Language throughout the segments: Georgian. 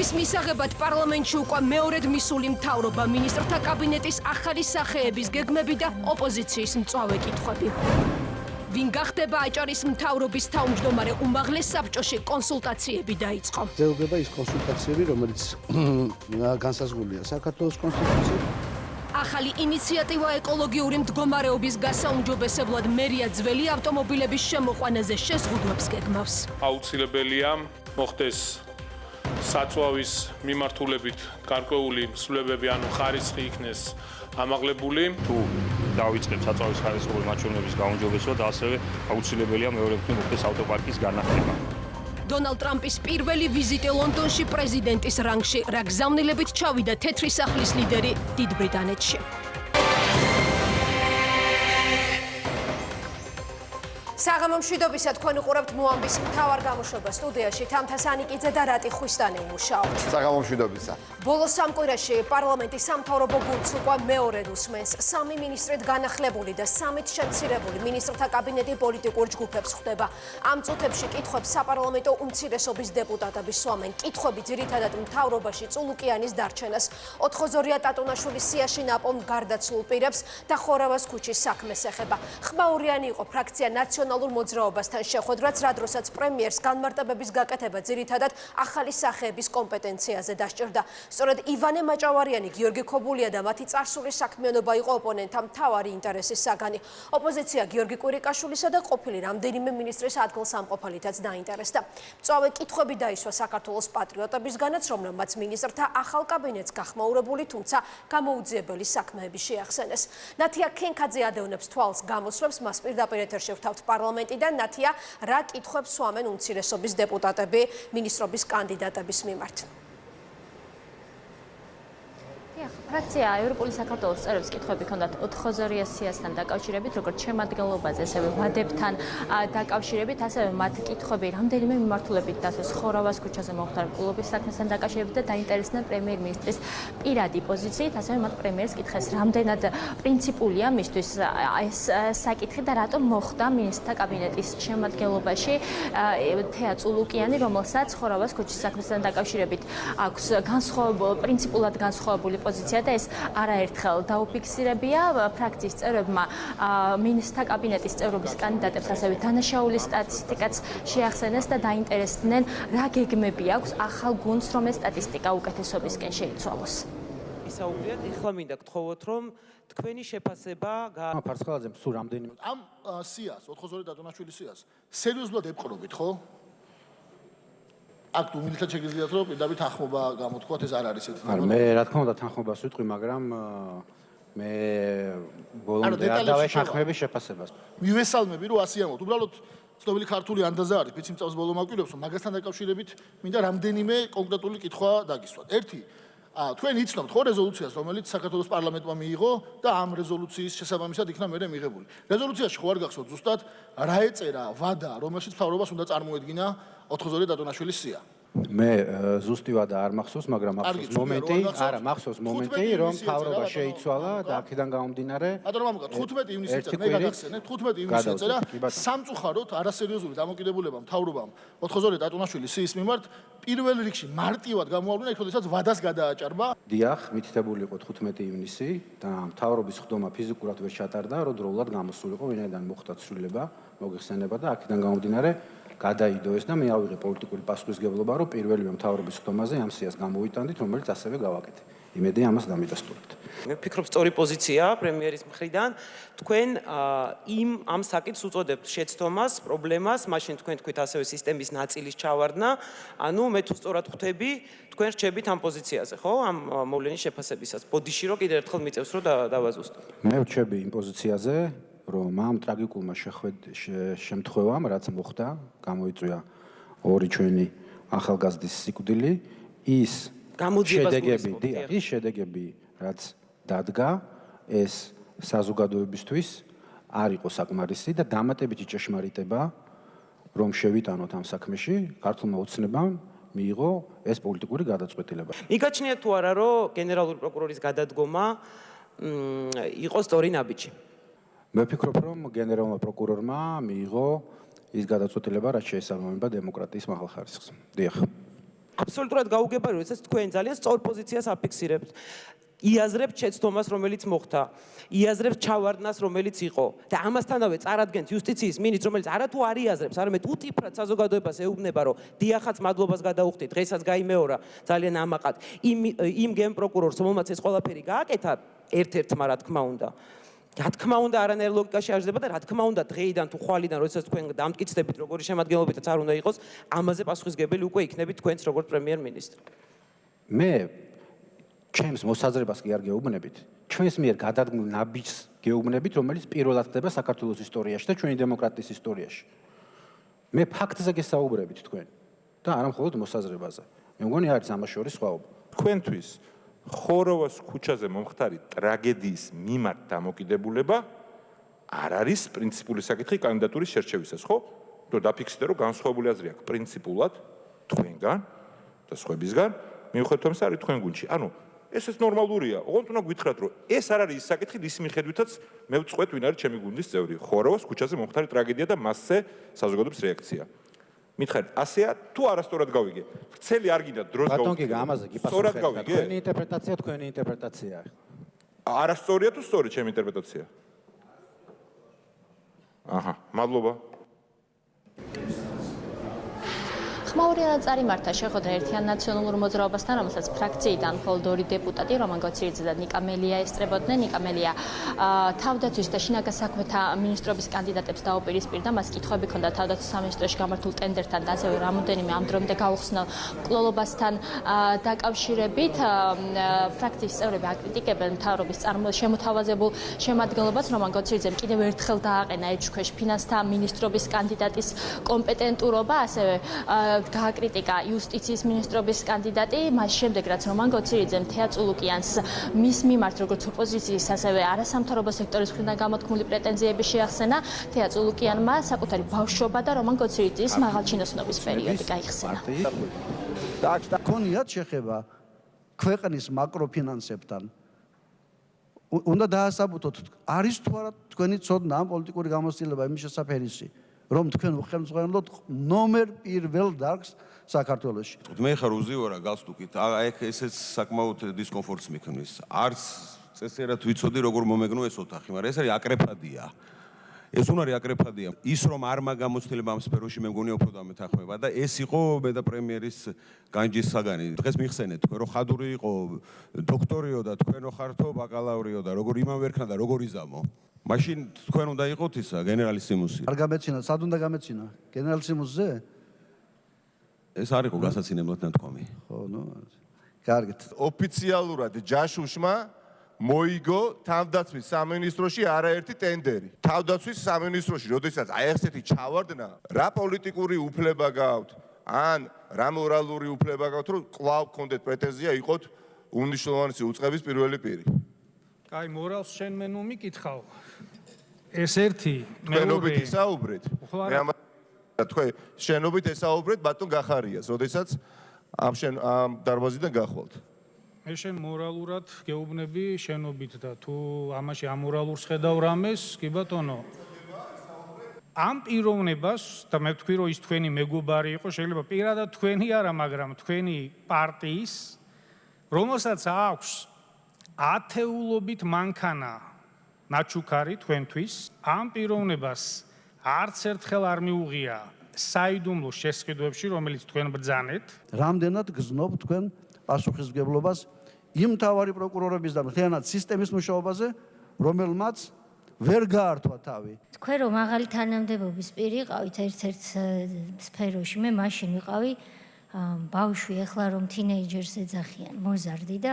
დანაყოფის მისაღებად პარლამენტში უკვე მეორედ მისული მთავრობა, მინისტრთა კაბინეტის ახალი სახეების გეგმები და ოპოზიციის მწვავე კითხვები. ვინ გახდება აჭარის მთავრობის თავმჯდომარე უმაღლეს საბჭოში კონსულტაციები დაიწყო. ძელდება ის კონსულტაციები, რომელიც განსაზღვრულია საქართველოს კონსტიტუციით. ახალი ინიციატივა ეკოლოგიური მდგომარეობის გასაუმჯობესებლად მერია ძველი ავტომობილების შემოყვანაზე შეზღუდვებს გეგმავს. აუცილებელია მოხდეს საწვავის მიმართულებით გარკვეული მსვლელობები, ანუ ხარისხი იქნეს ამაღლებული. თუ დავიწყებთ საწვავის ხარისხული მაჩვენებლების გაუმჯობესება და ასევე აუცილებელია მეორე მხრივ მოხდეს ავტოპარკის განახლება. დონალდ ტრამპის პირველი ვიზიტი ლონდონში პრეზიდენტის რანგში, რა გზავნილებით ჩავიდა თეთრი სახლის ლიდერი დიდ ბრიტანეთში. საღამო მშვიდობისა, თქვენ უყურებთ მოამბის მთავარ გამოშვებას. სტუდიაში თამთა სანიკიძე და რატი ხვისტანი მუშაობთ. საღამო მშვიდობისა. ბოლო სამ კვირაში პარლამენტის სამთავრობო გუნდს უკვე მეორედ უსმენს. სამი მინისტრით განახლებული და სამით შემცირებული მინისტრთა კაბინეტი პოლიტიკურ ჯგუფებს ხვდება. ამ წუთებში კითხვებს საპარლამენტო უმცირესობის დეპუტატები სვამენ. კითხვები ძირითადად მთავრობაში წულუკიანის დარჩენას, ოთხოზორია ტატუნაშვილის სიაში ნაპოვნ გარდაცვლულ პირებს და ხორავას ქუჩის საქმეს ეხება. ხმაურიანი იყო ფრაქცია ნაციონალურ მოძრაობასთან შეხვედრაც, რა დროსაც პრემიერს განმარტებების გაკეთება ძირითადად ახალი სახეების კომპეტენციაზე დასჭირდა. სწორედ ივანე მაჭავარიანი, გიორგი ქობულია და მათი წარსული საქმიანობა იყო ოპონენტთა მთავარი ინტერესის საგანი. ოპოზიცია გიორგი კვირიკაშვილისა და ყოფილი რამდენიმე მინისტრის ადგილსამყოფელითაც დაინტერესდა. მწვავე კითხვები დაისვა საქართველოს პატრიოტებისგანაც, რომელმაც მინისტრთა ახალ კაბინეტს გახმაურებული, თუმცა გამოუძიებელი საქმეები შეახსენეს. ნათია ქენქაძე ადევნებს თვალს გამოსვლებს, მას პირდაპირ ეთერში ვთავთ პარლამენტიდან. ნათია, რა კითხვებს სვამენ უმცირესობის დეპუტატები მინისტრობის კანდიდატების მიმართ? ფრაქცია ევროპული საქართველოს წევრებს კითხვები ჰქონდათ ოთხოზორია სიასთან დაკავშირებით, როგორც შემადგენლობაზე, ასევე ვადებთან დაკავშირებით, ასევე მათ კითხვები რამდენიმე მიმართულებით დასვეს ხორავას ქუჩაზე მომხდარ კლუბის საქმესთან დაკავშირებით და დაინტერესდნენ პრემიერ-მინისტრის პირადი პოზიციით, ასევე მათ პრემიერს კითხეს, რამდენად პრინციპულია მისთვის ეს საკითხი და რატომ მოხდა მინისტრთა კაბინეტის შემადგენლობაში თეა წულუკიანი, რომელსაც ხორავას ქუჩის საქმესთან დაკავშირებით აქვს პრინციპულად განსხვავებული პოზიცია და ეს არაერთხელ დაუფიქსირებია. ფრაქციის წევრებმა მინისტრთა კაბინეტის წევრობის კანდიდატებს ასევე დანაშაულის სტატისტიკაც შეახსენეს და დაინტერესდნენ, რა გეგმები აქვს ახალ გუნდს, რომ ეს სტატისტიკა უკეთესობისკენ შეიცვალოს. ისაუბრეთ, ეხლა მინდა გთხოვოთ, რომ თქვენი შეფასება ფარცხალაძე სულ რამდენიმე ამ სიას, ოთხოზორი დატონაშვილის სიას, სერიოზულად ებყრობით, ხო? აქ უმილითად შეგიძლიათ რომ პირდაპირ თანხმობა გამოთქვათ, ეს არ არის ეს. არა, მე რა თქმა უნდა თანხმობას ვიტყვი, მაგრამ მე ბოლომდე არ დავეშახმები შეფასებას. მივესალმები რომ ასე ამბობთ. უბრალოდ ცნობილი ქართული ანდაზა არის, ფიცი მწავს ბოლო მაკვირვებს, რომ მაგასთან დაკავშირებით მინდა რამდენიმე კონკრეტული კითხვა დაგისვათ. ერთი, თქვენ იცნობთ ხო რეზოლუციას, რომელიც საქართველოს პარლამენტმა მიიღო და ამ რეზოლუციის შესაბამისად იქნა მერე მიღებული. რეზოლუციაში ხო არ გახსოვთ ზუსტად რა ეწერა ვადა, რომელშიც მთავრობას უნდა წარმოედგინა ოთხოზორი დატონაშვილის სია. მე ზუსტი ვადა არ მახსოვს, მაგრამ მახსოვს მომენტი, არა, მახსოვს მომენტი, რომ მთავრობა შეიცვალა და აქედან გამომდინარე. ბატონო მამუკა, 15 ივნისს ეწერა, მე გაგახსენეთ, 15 ივნისს ეწერა სამწუხაროდ არასერიოზული დამოკიდებულება მთავრობამ ოთხოზორი დატონაშვილის სიის მიმართ პირველ რიგში მარტივად გამოავლინა, იქ ვადას გადააჭარბა. დიახ, მითითებული იყო 15 ივნისი და მთავრობის ხდომა ფიზიკურად ვერ ჩატარდა, რომ დროულად გამოსულიყო, ვინაიდან მოხდა ცვლილება, მოგეხსენება და აქედან გამომდინარე გადაიდო ეს და მე ავიღე პოლიტიკური პასუხისმგებლობა, რომ პირველივე მთავრობის ხდომაზე ამ სიას გამოვიტანდით, რომელიც ასევე გავაკეთე. იმედია ამას დამიდასტურებთ. მე ვფიქრობ, სწორი პოზიცია პრემიერის მხრიდან. თქვენ ამ საკითხს უწოდებთ შეცდომას, პრობლემას, მაშინ თქვენ თქვით ასევე სისტემის ნაწილის ჩავარდნა. ანუ მე თუ სწორად ხვდები, თქვენ რჩებით ამ პოზიციაზე, ხო? ამ მოვლენის შეფასებისას. ბოდიში რომ კიდევ ერთხელ მიწევს რომ დავაზუსტო. მე ვრჩები იმ პოზიციაზე, რომ ამ ტრაგიკულმა შემთხვევამ, რაც მოხდა, გამოიწვია ორი ჩვენი ახალგაზრდის სიკვდილი, ის შედეგები, რაც დადგა, ეს საზოგადოებისთვის არ იყო საკმარისი და დამატებითი ჭეშმარიტება, რომ შევიტანოთ ამ საქმეში, ქართულმა ოცნებამ მიიღო ეს პოლიტიკური გადაწყვეტილება. მიგაჩნიათ თუ არა, რომ გენერალური პროკურორის გადადგომა იყო სწორი ნაბიჯი? მე ვფიქრობ, რომ გენერალურმა პროკურორმა მიიღო ის გადაწყვეტილება, რაც შეესაბამება დემოკრატიის მაღალ ხარისხს. დიახ. აბსოლუტურად გაუგებარი, როდესაც თქვენ ძალიან სწორ პოზიციას აფიქსირებთ. იაზრებთ შეცდომას, რომელიც მოხდა, იაზრებთ ჩავარდნას, რომელიც იყო და ამასთანავე წარადგენთ იუსტიციის მინისტრს, რომელიც არა თუ არ იაზრებს, არამედ უტიფრად საზოგადოებას ეუბნება, რომ დიახაც მადლობას გადაუხდით, დღესაც გაიმეორა ძალიან ამაყად იმ გენპროკურორს, რომელმაც ეს ყველაფერი გააკეთა ერთ-ერთმა, რა თქმა უნდა. რა თქმა უნდა, არანაირ ლოგიკაში არ ჟდება და რა თქმა უნდა, დღეიდან თუ ხვალიდან, როდესაც თქვენ დამტკიცდებით, როგორი შემადგენლობითაც არ უნდა იყოს, ამაზე პასუხისმგებელი უკვე იქნებით თქვენც როგორც პრემიერ-მინისტრი. მე ჩემს მოსაზრებას კი არ გეუბნებით, ჩვენს მიერ გადადგმულ ნაბიჯს გეუბნებით, რომელიც პირველად ხდება საქართველოს ისტორიაში და ჩვენი დემოკრატიის ისტორიაში. მე ფაქტზე გესაუბრებით თქვენ და არა მხოლოდ მოსაზრებაზე. მე მგონი არის ამას შორის სხვაობა. თქვენთვის ხოროვოს ქუჩაზე მომხდარი ტრაგედიის მიმართ დამოკიდებულება არ არის პრინციპული საკითხი კანდიდატურის შერჩევისას, ხო? რომ დაფიქსირდა, რომ განსხვავებული აზრი აქვს პრინციპულად თქვენგან და სხვებისგან, მიუხედავად ამისა, არის თქვენ გუნდში. ანუ ესეც ნორმალურია. ოღონდ უნდა გითხრათ, რომ ეს არ არის ის საკითხი, რის მიხედვითაც მე ვწყვეტ, ვინ არის ჩემი გუნდის წევრი. ხოროვოს ქუჩაზე მომხდარი ტრაგედია და მასზე საზოგადოების რეაქცია. მითხარით, ასეა თუ არასწორად გავიგე? ვრცელი არ გინდა დროს გავიგე. ბატონკი ამაზე გიპასუხეთ. თქვენი ინტერპრეტაცია, თქვენი ინტერპრეტაცია. არასწორია თუ სწორი ჩემი ინტერპრეტაცია? აჰა, მადლობა. ხმაურიანად წარიმართა შეხვედრა ერთიან ნაციონალურ მოძრაობასთან, რომელსაც ფრაქციიდან მხოლოდ 2 დეპუტატი, რომან გოცირიძე და ნიკა მელია ესწრებოდნენ. ნიკა მელია თავდაცვის და შინაგან საქმეთა მინისტრობის კანდიდატებს დაუპირისპირდა. მას კითხვები ჰქონდა თავდაცვის სამინისტროში გამართულ ტენდერთან და ასევე რამოდენიმე ამ დრომდე გაუხსნელ მკვლელობასთან დაკავშირებით. ფრაქციის წევრები აკრიტიკებენ მთავრობის შემოთავაზებულ შემადგენლობას, რომან გოცირიძემ კიდევ ერთხელ დააყენა ეჭვქვეშ ფინანსთა მინისტრობის კანდიდატის კომპეტენტურობა, ასევე გააკრიტიკა იუსტიციის მინისტრობის კანდიდატი, მას შემდეგ რაც რომან გოცირიძემ თეა წულუკიანს მის მიმართ როგორც ოპოზიციის, ასევე არასამთავრობო სექტორის მხრიდან გამოთქმული პრეტენზიები შეახსენა. თეა წულუკიანმა საკუთარი ბავშვობა და რომან გოცირიძის მაღალჩინოსნობის პერიოდი გაიხსენა. ქონიათ შეხება ქვეყნის მაკროფინანსებთან. უნდა დაასაბუთოთ, არის თუ არა თქვენი ცოდნა ამ პოლიტიკური გამოცდილება იმის შესაძფერისი, რომ თქვენ უხელმძღვანელოთ ნომერ პირველ დარგს საქართველოში. მე ხარ უზიო რა გალსტუკით. აი ესეც საკმაოდ დისკომფორტს მიქმნის. არც წესერად ვიცოდი როგორ მომეგნო ეს ოთახი, მაგრამ ეს არის აკრეფადია. ეს უნარი აკრეფადია. ის რომ არ მაგამოცდილება ამ სფეროში მე მგონია უფრო დამეთანხმება და ეს იყო მე და პრემიერის განჯის საგანი. დღეს მიხსენეთ თქვენ რომ ხადური იყო, დოქტორიო და თქვენო ხართო ბაკალავრიო და როგორ იმან ვერქნა და როგორ იზამო. მაშინ თქვენ უნდა იყოთ ისა გენერალისიმუსი. არ გამეცინა, სად უნდა გამეცინა? გენერალისიმუსზე? ეს არ იყო გასაცინებლად ნათქვამი. ხო, ნუ კარგით. ოფიციალურად ჯაშუშმა მოიგო თავდაცვის სამინისტროში არაერთი ტენდერი. თავდაცვის სამინისტროში, როდესაც აი ესეთი ჩავარდნა, რა პოლიტიკური უფლება გაქვთ, ან რა მორალური უფლება გაქვთ, რომ კვლავ გქონდეთ პრეტენზია იყოთ უმნიშვნელოვანესი უწყების პირველი პირი. აი, მორალს შენ მე ნუ მიკითხავ. ეს ერთი, შენობით ისაუბრეთ. თქვენ შენობით ესაუბრეთ ბატონ გახარიას, როდესაც ამ დარბაზიდან გახვალთ. მე შენ მორალურად გეუბნები შენობით და თუ ამაში ამორალურს ხედავ რამეს, კი ბატონო. ამ პიროვნებას და მე ვთქვი, რომ ის თქვენი მეგობარი იყო, შეიძლება პირადად თქვენი არა, მაგრამ თქვენი პარტიის, რომელსაც აქვს ათეულობით მანქანა ნაჩუქარი თქვენთვის, ამ პიროვნებას არც ერთხელ არ მიუღია საიდუმლო შესყიდვებში, რომელიც თქვენ ბრძანეთ. რამდენად გზნობ თქვენ პასუხისმგებლობას იმ მთავარი პროკურორების და მთლიანად სისტემის მუშაობაზე, რომელმაც ვერ გაართვა თავი. თქვენ რომ მაღალი თანამდებობის პირი იყავით ერთ-ერთ სფეროში, მე მაშინ ვიყავი ბავშვი, ეხლა რომ თინეიჯერს ეძახიან, მოზარდი და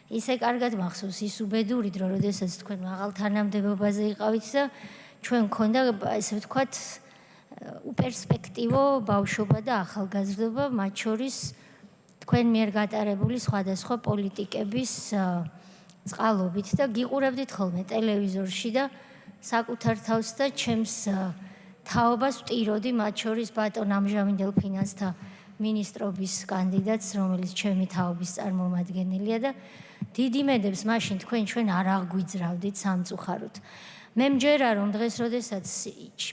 ისე კარგად მახსოვს ის უბედური დრო, როდესაც თქვენ მაღალ თანამდებობაზე იყავით და ჩვენ მქონდა ესე ვთქვათ უპერსპექტივო ბავშვობა და ახალგაზრდობა, მათ შორის თქვენ მიერ გატარებული სხვადასხვა პოლიტიკების წყალობით და გიყურებდით ხოლმე ტელევიზორში და საკუთარ თავს და ჩემს თაობას ვტიროდი, მათ შორის ბატონ ამჟამინდელ ფინანსთა მინისტრობის კანდიდატს, რომელიც ჩემი თაობის წარმომადგენელია და დიდი მედებს მაშინ ჩვენ არ აღვიძრავდით სამწუხაროდ. მე მჯერა რომ დღეს როდესაც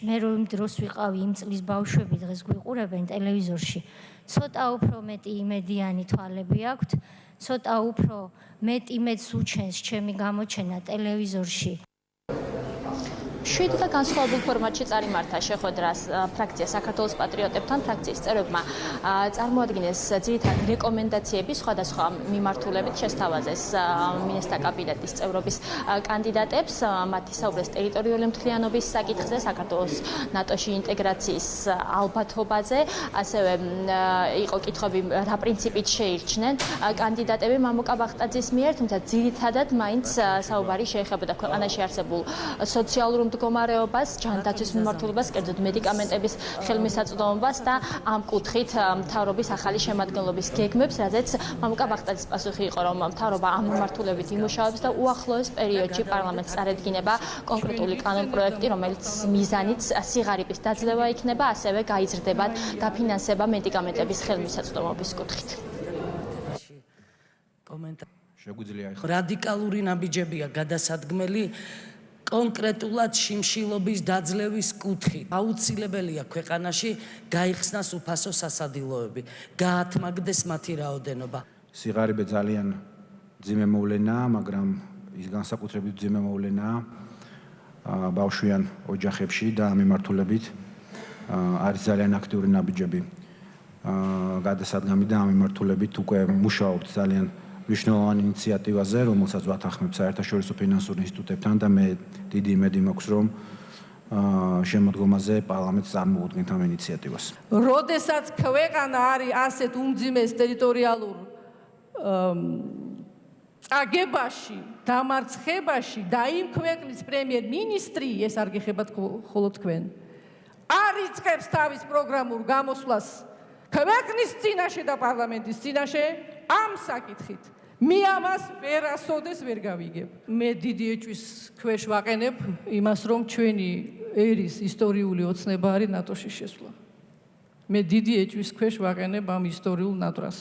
მე რომ დროს ვიყავი იმ წლის ბავშვები დღეს გვიყურებენ ტელევიზორში, ცოტა უფრო მეტი იმედიანი თვალები აქვთ, ცოტა უფრო მეტი იმედს უჩენს ჩემი გამოჩენა ტელევიზორში. 7 და განსხვავებულ ფორმატში წარიმართა შეხვედრა ფრაქცია საქართველოს პატრიოტებთან ფრაქციის წევრებმა წარმოადგინეს ძირითად რეკომენდაციები სხვადასხვა მიმართულებით შესთავაზეს მინისტრთა კაბინეტის წევრობის კანდიდატებს მათ ისაუბრეს ტერიტორიული მთლიანობის საკითხზე საქართველოს ნატოში ინტეგრაციის ალბათობაზე ასევე იყო კითხვები რა პრინციპით შეირჩნენ კანდიდატები მამუკა ბახტაძის მიერ თუმცა ძირითადად მაინც საუბარი შეეხებოდა ქვეყანაში არსებულ სოციალურ მდგომარეობას, ჯანდაცვის მიმართულებას, კერძოდ მედიკამენტების ხელმისაწვდომობას და ამ კუთხით მთავრობის ახალი შემადგენლობის გეგმებს, რაზეც მამუკა ბახტაძის პასუხი იყო, რომ მთავრობა ამ მიმართულებით იმუშავებს და უახლოეს პერიოდში პარლამენტს წარედგინება კონკრეტული კანონპროექტი, რომელიც მიზანიც სიღარიბის დაძლევა იქნება, ასევე გაიზრდება დაფინანსება მედიკამენტების ხელმისაწვდომობის კუთხით. შეგვიძლია რადიკალური ნაბიჯებია გადასადგმელი კონკრეტულად შიმშილობის დაძლევის კუთხით. აუცილებელია ქვეყანაში გაიხსნას უფასო სასადილოები, გაათმაგდეს მათი რაოდენობა. სიღარიბე ძალიან ძიმე მოვლენაა, მაგრამ ის განსაკუთრებით ძიმე მოვლენაა ბავშვიან ოჯახებში და ამ მიმართულებით არის ძალიან აქტიური ნაბიჯები გადასადგამი და ამ მიმართულებით უკვე მუშაობთ ძალიან მნიშვნელოვანი ინიციატივაზე, რომელსაც ვათანხმებთ საერთაშორისო ფინანსურ ინსტიტუტებთან და მე დიდი იმედი მაქვს, რომ შემოდგომაზე პარლამენტს წარმოუდგენთ ამ ინიციატივას. როდესაც ქვეყანა არის ასეთ უმძიმეს ტერიტორიალურ წაგებაში, დამარცხებაში და იმ ქვეყნის პრემიერ-მინისტრი, ეს არ გეხებათ ხოლო თქვენ, არ იწყებს თავის პროგრამულ გამოსვლას ქვეყნის წინაშე და პარლამენტის წინაშე ამ საკითხით. მე ამას ვერასოდეს ვერ გავიგებ. მე დიდი ეჭვის ქვეშ ვაყენებ იმას, რომ ჩვენი ერის ისტორიული ოცნება არის ნატოში შესვლა. მე დიდი ეჭვის ქვეშ ვაყენებ ამ ისტორიულ ნატრას.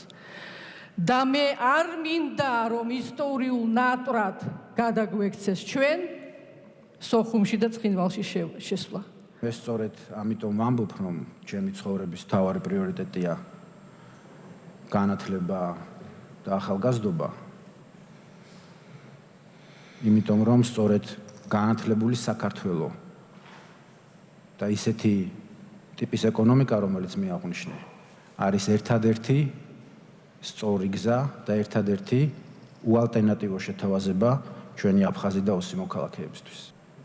და მე არ მინდა, რომ ისტორიულ ნატრად გადაგვექცეს ჩვენ სოხუმში და ცხინვალში შესვლა. მე სწორედ ამიტომ ვამბობ, რომ ჩემი ცხოვრების მთავარი პრიორიტეტია განათლება და ახალგაზრდობა. იმიტომ რომ სწორედ განათლებული საქართველო და ისეთი ტიპის ეკონომიკა, რომელიც მე აღვნიშნე, არის ერთადერთი სწორი გზა და ერთადერთი უალტერნატივო შეთავაზება ჩვენი აფხაზი და ოსი მოქალაქეებისთვის.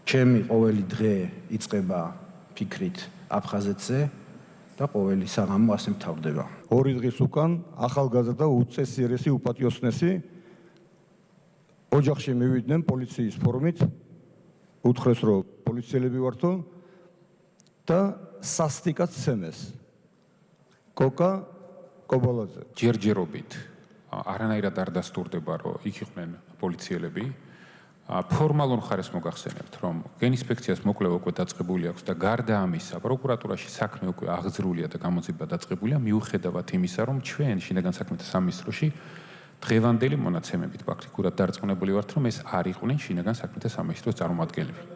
ჩემი ყოველი დღე იწყება ფიქრით აფხაზეთზე და ყოველი საღამო ასე მთავრდება. 2 დღის უკან ახალგაზრდა უწესიერესი უპატიოსნესი ოჯახში მივიდნენ პოლიციის ფორმით, უთხრეს რომ პოლიციელები ვართო და სასტიკად ცემეს. კოკა კობალაძე. ჯერჯერობით არანაირად არ დასტურდება, რომ იქ იყვნენ პოლიციელები. ფორმალურ ხარეს მოგახსენებთ, რომ გენინსპექციას მოკვლევა უკვე დაწყებული აქვს და გარდა ამისა, პროკურატურაში საქმე უკვე აღძრულია და გამოძიება დაწყებულია, მიუხედავად იმისა, რომ ჩვენ შინაგან საქმეთა სამინისტროში დღევანდელი მონაცემებით პრაქტიკულად დარწმუნებული ვართ, რომ ეს არ იყვნენ შინაგან საქმეთა სამინისტროს წარმომადგენლები.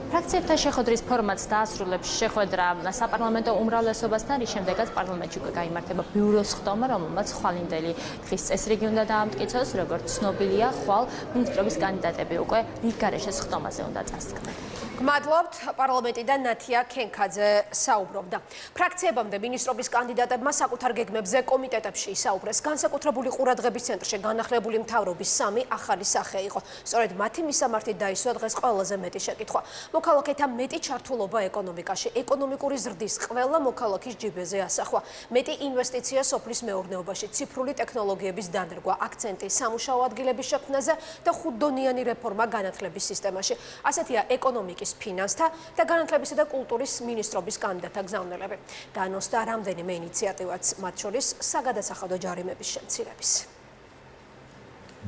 ფრაქციებთან შეხვედრის ფორმატს დაასრულებს შეხვედრა საპარლამენტო უმრავლესობასთან, რის შემდეგაც პარლამენტში უკვე გაიმართება ბიუროს ხდომა, რომელმაც ხვალინდელი დღის წესრიგი უნდა დაამტკიცოს, როგორც ცნობილია, ხვალ მინისტრობის კანდიდატები უკვე რიგგარეშეს ხდომაზე უნდა წასდგნენ. გმადლობთ, პარლამენტიდან ნათია ქენქაძე საუბრობდა. ფრაქციებამდე მინისტრობის კანდიდატებმა საკუთარ გეგმებზე კომიტეტებში ისაუბრეს. განსაკუთრებული ყურადღების ცენტრში განახლებული მთავრობის 3 ახალი სახე იყო. სწორედ მათი მისამართით დაისვა დღეს ყველაზე მეტი შეკითხვა. მოქალაქეთა მეტი ჩართულობა ეკონომიკაში, ეკონომიკური ზრდის ყველა მოქალაქის ჯიბეზე ასახვა, მეტი ინვესტიცია სოფლის მეურნეობაში, ციფრული ტექნოლოგიების დანერგვა, აქცენტი სამუშაო ადგილების შექმნაზე და ხუთდონიანი რეფორმა განათლების სისტემაში. ასეთია ეკონომიკის, ფინანსთა და განათლებისა და კულტურის მინისტრობის კანდიდატთა გზავნილები. განოსდა რამდენიმე ინიციატივაც, მათ შორის საგადასახადო ჯარიმების შემცირების.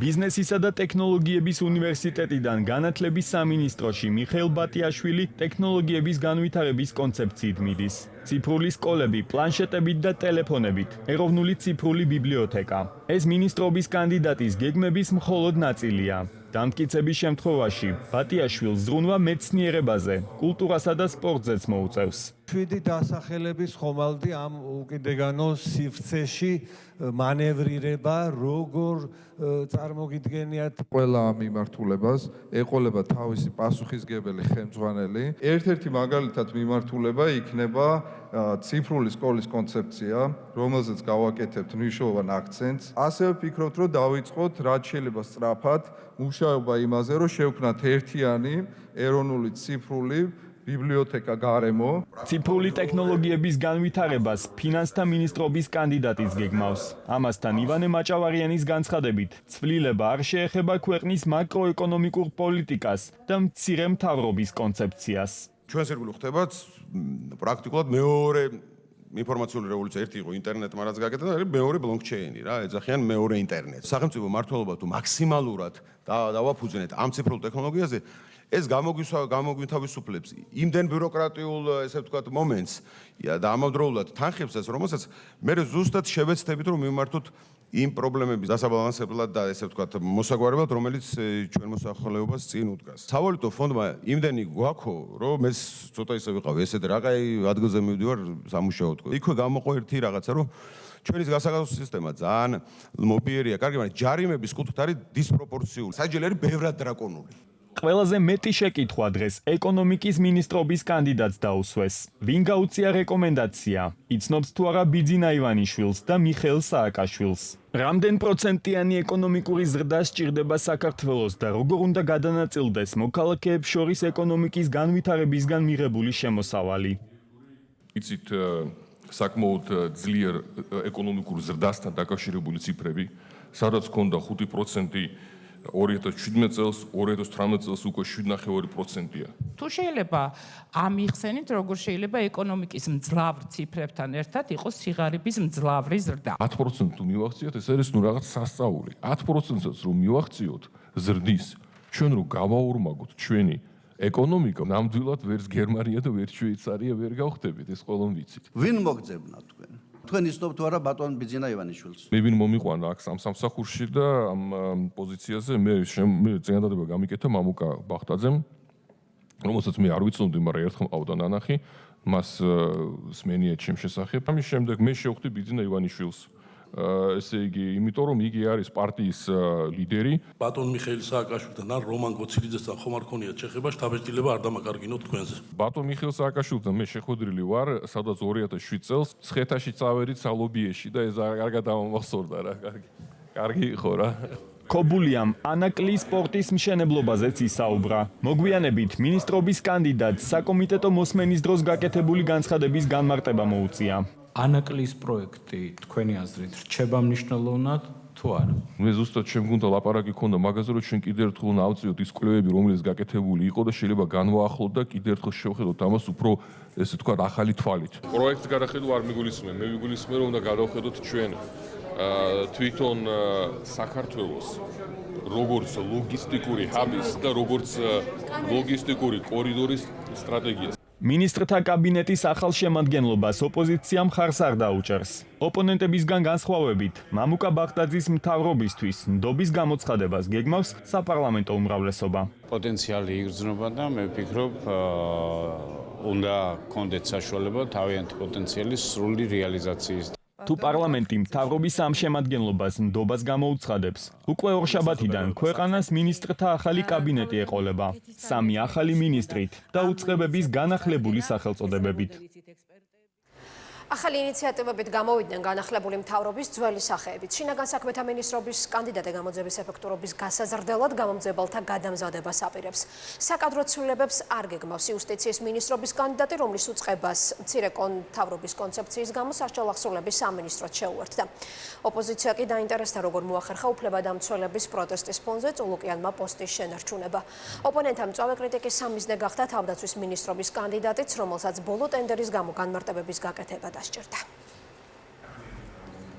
ბიზნესისა და ტექნოლოგიების უნივერსიტეტიდან განათლების სამინისტროში მიხეილ ბატიაშვილი ტექნოლოგიების განვითარების კონცეფციით მიდის. ციფრული სკოლები, პლანშეტებით და ტელეფონებით, ეროვნული ციფრული ბიბლიოთეკა. ეს მინისტრობის კანდიდატის გეგმების მხოლოდ ნაწილია. დამტკიცების შემთხვევაში ბატიაშვილს ზრუნვა მეცნიერებაზე, კულტურასა და სპორტზეც მოუწევს. შვიდი დასახელების ხომალდი ამ უკიდეგანო სივრცეში მანევრირება როგორ წარმოგიდგენიათ ყველა ამ მიმართულებას ეყოლება თავისი პასუხისგებელი ხელმძღვანელი. ერთ-ერთი მაგალითად მიმართულება იქნება ციფრული სკოლის კონცეფცია, რომელზეც გავაკეთებთ მნიშვნელოვან აქცენტს. ასევე ვფიქრობთ, რომ დავიწყოთ რაც შეიძლება სწრაფად მუშაობა იმაზე, რომ შევქმნათ ერთიანი ეროვნული ციფრული ბიბლიოთეკა გარემო. ციფრული ტექნოლოგიების განვითარებას ფინანსთა მინისტრობის კანდიდატიც გეგმავს. ამასთან ივანე მაჭავარიანის განცხადებით, ცვლილება არ შეეხება ქვეყნის მაკროეკონომიკურ პოლიტიკას და მცირე მთავრობის კონცეფციას. ჩვენს ირგვლივ ხდება პრაქტიკულად მეორე ინფორმაციული რევოლუცია. ერთი იყო ინტერნეტმა რაც გაკეთა და მეორე ბლოკჩეინი რა, ეძახიან მეორე ინტერნეტს. სახელმწიფო მმართველობა თუ მაქსიმალურად დავაფუძნეთ ამ ციფრულ ტექნოლოგიაზე, ეს გამოგვითავისუფლებს იმდენ ბიუროკრატიულ, ესე ვთქვათ, მომენტს და ამავდროულად თანხებსაც, რომელსაც მე ზუსტად შევეცდებით, რომ მიმართოთ იმ პრობლემების დასაბალანსებლად და ესე ვთქვათ, მოსაგვარებლად, რომელიც ჩვენ მოსახლეობას წინ უდგას. სავალუტო ფონდმა იმდენი გვაქო, რომ ეს ცოტა ისე ვიყავი, ესეთ რაყაი ადგილზე მივდივარ სამუშაოდ. იქვე გამოყო ერთი რაღაცა, რომ ჩვენი გასაკეთებელი სისტემა ძალიან მობიერია, კარგი, მაგრამ ჯარიმების კუთხით არის დისპროპორციული. საჯელი არის ბევრად დრაკონული. ყველაზე მეტი შეკითხვა დღეს ეკონომიკის მინისტრობის კანდიდატს დაუსვეს. ვინ გაუწია რეკომენდაცია? იცნობს თუ არა ბიძინა ივანიშვილს და მიხეილ სააკაშვილს. რამდენ პროცენტიანი ეკონომიკური ზრდა სჭირდება საქართველოს და როგორ უნდა გადანაწილდეს მოქალაქეებს შორის ეკონომიკის განვითარებისგან მიღებული შემოსავალი? იცით საკმაოდ ძლიერ ეკონომიკურ ზრდასთან დაკავშირებული ციფრები, სადაც ჰქონდა 5% 2017 წელს, 2018 წელს უკვე 7.2%-ია. თუ შეიძლება ამიხსენით, როგორ შეიძლება ეკონომიკის მძლავრ ციფრებთან ერთად იყოს სიღარიბის მძლავრი ზრდა. 10% თუ მივახციოთ, ეს არის ნუ რაღაც სასწაული. 10%-საც რომ მივახციოთ ზრდის, ჩვენ რომ გავაორმაგოთ ჩვენი ეკონომიკა, ნამდვილად ვერც გერმანია და ვერც შვეიცარია ვერ გავხდებით, ეს ყველამ ვიცით. ვინ მოგძებნა თქვენ? თქვენ იცნობთ თუ არა ბატონ ბიძინა ივანიშვილს? მე ვინ მომიყვანა აქ სამსახურში და ამ პოზიციაზე მე წინადადება გამიკეთა მამუკა ბახტაძემ, რომელსაც მე არ ვიცნობდი, მაგრამ ერთხელ მყავდა ნანახი, მას სმენია ჩემ შესახებ. ამის შემდეგ მე შევხვდი ბიძინა ივანიშვილს. ესე იგი, იმიტომ რომ იგი არის პარტიის ლიდერი. ბატონ მიხეილ სააკაშვილთან ან რომან გოცილიძესთან ხომ არ ქონიათ შეხება, შთაბეჭდილება არ დამაკარგინოთ თქვენზე. ბატონ მიხეილ სააკაშვილთან მე შეხვედრილი ვარ, სადაც 2007 წელს ცხეთაში წავედით სალობიეში და ეს არ გადამახსოვრდა რა, კარგი იყო რა. ქობულიამ ანაკლის სპორტის მშენებლობაზეც ისაუბრა. მოგვიანებით მინისტრობის კანდიდატს საკომიტეტო მოსმენის დროს გაკეთებული განცხადების განმარტება მოუწია. ანაკლის პროექტი თქვენი აზრით რჩება მნიშვნელოვნად თუ არა? მე ზუსტად შემგუნდა ლაპარაკი ქონდა მაგაზე, რომ ჩვენ კიდევ ერთხელ ავწიოთ ის კვლევები, რომელიც გაკეთებული იყო და შეიძლება განვაახლოთ და კიდევ ერთხელ შევხედოთ ამას უფრო ესე თქვა ახალი თვალით. პროექტს გადახედვა არ მიგულისხმე, მე მიგულისხმე რომ უნდა გადავხედოთ ჩვენ თვითონ საქართველოს როგორც ლოგისტიკური ჰაბის და როგორც ლოგისტიკური კორიდორის სტრატეგიას. მინისტრთა კაბინეტის ახალ შემადგენლობას ოპოზიცია მხარს არ დაუჭერს. ოპონენტებისგან განსხვავებით, მამუკა ბახტაძის მთავრობისთვის ნდობის გამოცხადებას გეგმავს საპარლამენტო უმრავლესობა. პოტენციალი იგრძნობა და მე ვფიქრობ, უნდა კონდეთ საშუალება თავიანთი პოტენციალის სრული რეალიზაციის. თუ პარლამენტი მთავრობის ამ შემადგენლობას ნდობას გამოუცხადებს, უკვე ორშაბათიდან ქვეყანას მინისტრთა ახალი კაბინეტი ეყოლება, 3 ახალი მინისტრით და უწყებების განახლებული სახელწოდებებით. ახალი ინიციატივებით გამოვიდნენ განახლებული მთავრობის ძველი სახეებით. შინაგან საქმეთა მინისტრობის კანდიდატი გამოძიების ეფექტურობის გასაზრდელად გამომძებელთა გადამზადებას აპირებს. საკადრო ცვლილებებს არ გეგმავს იუსტიციის მინისტრობის კანდიდატი, რომლის უწყებას მცირე მთავრობის კონცეფციის გამო სასჯელახსოვრების სამინისტროდ შეუერთდა. ოპოზიცია კი დაინტერესდა, როგორ მოახერხა უფლებადამცველების პროტესტის ფონზე წულუკიანმა პოსტის შენარჩუნება. ოპონენტთა მწვავე კრიტიკის სამიზნე გახდა თავდაცვის მინისტრობის კანდიდატიც, რომელსაც ბოლო ტენდერის გამო განმარტებების გაკეთება დასჭირდა.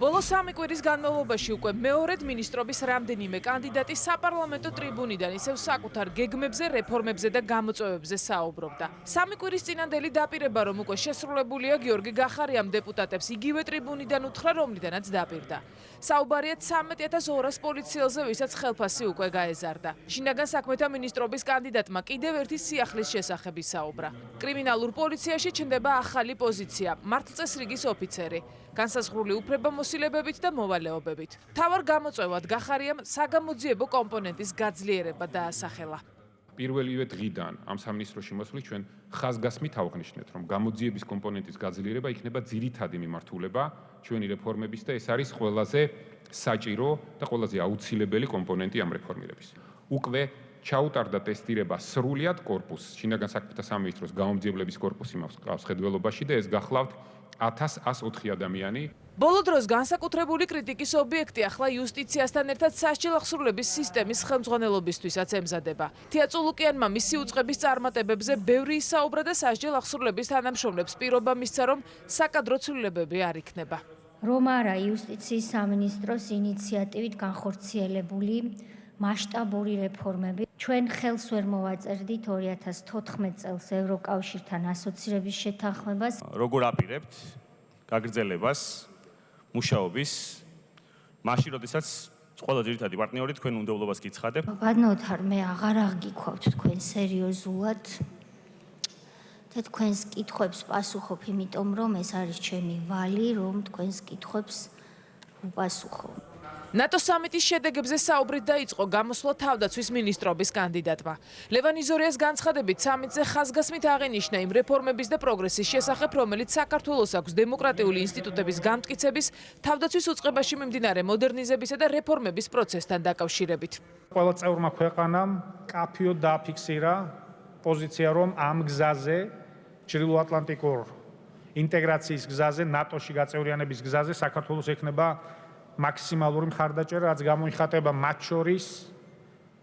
ბოლო 3 კვირის განმავლობაში უკვე მეორედ მინისტრობის რამდენიმე კანდიდატი საპარლამენტო ტრიბუნიდან ისევ საკუთარ გეგმებზე, რეფორმებზე და გამოწვევებზე საუბრობდა. 3 კვირის წინანდელი დაპირება, რომ უკვე შესრულებულია, გიორგი გახარიამ დეპუტატებს იგივე ტრიბუნიდან უთხრა, რომლიდანაც დაპირდა. საუბარია 13200 პოლიციელზე, ვისაც ხელფასი უკვე გაეზარდა. შინაგან საქმეთა მინისტრობის კანდიდატმა კიდევ ერთი სიახლის შესახებ ისაუბრა. კრიმინალურ პოლიციაში ჩნდება ახალი პოზიცია, მართლწესრიგის ოფიცერი. განსაზღვრული უფლებამოსილებებით და მოვალეობებით. მთავარ გამოწვევად გახარიამ საგამოძიებო კომპონენტის გაძლიერება დაასახელა. პირველივე დღიდან ამ სამინისტროში მოსვლით ჩვენ ხაზგასმით ავღნიშნეთ, რომ გამოძიების კომპონენტის გაძლიერება იქნება ძირითადი მიმართულება ჩვენი რეფორმების და ეს არის ყველაზე საჭირო და ყველაზე აუცილებელი კომპონენტი ამ რეფორმირების. უკვე ჩაუტარდა ტესტირება სრულად კორპუსს, შინაგან საქმეთა სამინისტროს გამომძიებლების კორპუსი მავს ხედველობაში და ეს გახლავთ 1104 ადამიანი. ბოლო დროს განსაკუთრებული კრიტიკის ობიექტი ახლა იუსტიციასთან ერთად სასჯელ აღსრულების სისტემის ხელმძღვანელობისთვისაც ემზადება. თია წულუკიანმა მისი უწყების წარმატებებზე ბევრი ისაუბრა და სასჯელ აღსრულების თანამშრომლებს პირობა მისცა, რომ საკადრო ცვლილებები არ იქნება. რომ არა იუსტიციის სამინისტროს ინიციატივით განხორციელებული მასშტაბური რეფორმები. ჩვენ ხელს ვერ მოვაწერდით 2014 წელს ევროკავშირთან ასოცირების შეთანხმებას. როგორ აპირებთ გაგრძელებას მუშაობის მაშინ, როდესაც ყველა ძირითადი პარტნიორი თქვენ უნდობლობას გიცხადებ. ბატონოთარ, მე აღარ აღგიქვავთ თქვენ სერიოზულად. და თქვენს კითხვებს პასუხობ, იმიტომ რომ ეს არის ჩემი ვალი, რომ თქვენს კითხვებს უპასუხო. ნატო სამიტის შედეგებზე საუბრით დაიწყო გამოსვლა თავდაცვის მინისტრობის კანდიდატმა. ლევან იზორიას განცხადებით, სამიტზე ხაზგასმით აღინიშნა იმ რეფორმების და პროგრესის შესახებ, რომელიც საქართველოს აქვს დემოკრატიული ინსტიტუტების განმტკიცების, თავდაცვის უწყებაში მიმდინარე მოდერნიზებისა და რეფორმების პროცესთან დაკავშირებით. ყველა წევრმა ქვეყანამ კაფიოდ დააფიქსირა პოზიცია, რომ ამ გზაზე, ჩრდილოატლანტიკურ ინტეგრაციის გზაზე, ნატოში გაწევრიანების გზაზე საქართველოს ექნება მაქსიმალური მხარდაჭერა, რაც გამოიხატება მათ შორის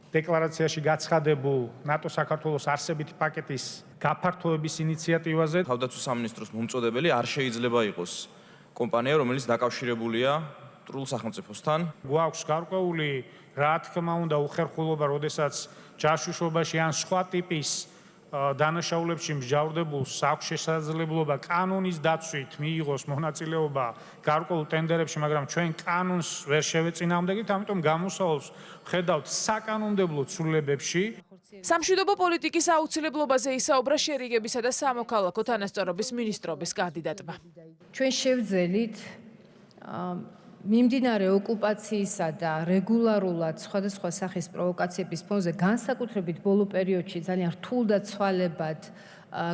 დეკლარაციაში გაცხადებულ ნატო-საქართველოს არსებითი პაკეტის გაფართოების ინიციატივაზე. თავდაცვის სამინისტროს მომწოდებელი არ შეიძლება იყოს კომპანია, რომელიც დაკავშირებულია მტრულ სახელმწიფოსთან. გვაქვს გარკვეული, რა თქმა უნდა, უხერხულობა, როდესაც ჯაშუშობაში ან სხვა ტიპის დანაშაულებში მსჯავრდებულს აქვს შესაძლებლობა კანონის დაცვით მიიღოს მონაწილეობა გარკვეულ ტენდერებში, მაგრამ ჩვენ კანონს ვერ შევეწინააღმდეგით, ამიტომ გამოსავალს ვხედავთ საკანონმდებლო ცვლილებებში. სამშვიდობო პოლიტიკის აუცილებლობაზე ისაუბრა შერიგებისა და სამოქალაქო თანასწორობის მინისტრობის კანდიდატმა. ჩვენ შევძელით მიმდინარე ოკუპაციისა და რეგულარულად სხვადასხვა სახის პროვოკაციების ფონზე განსაკუთრებით ბოლო პერიოდში ძალიან რთულ და ცვალებად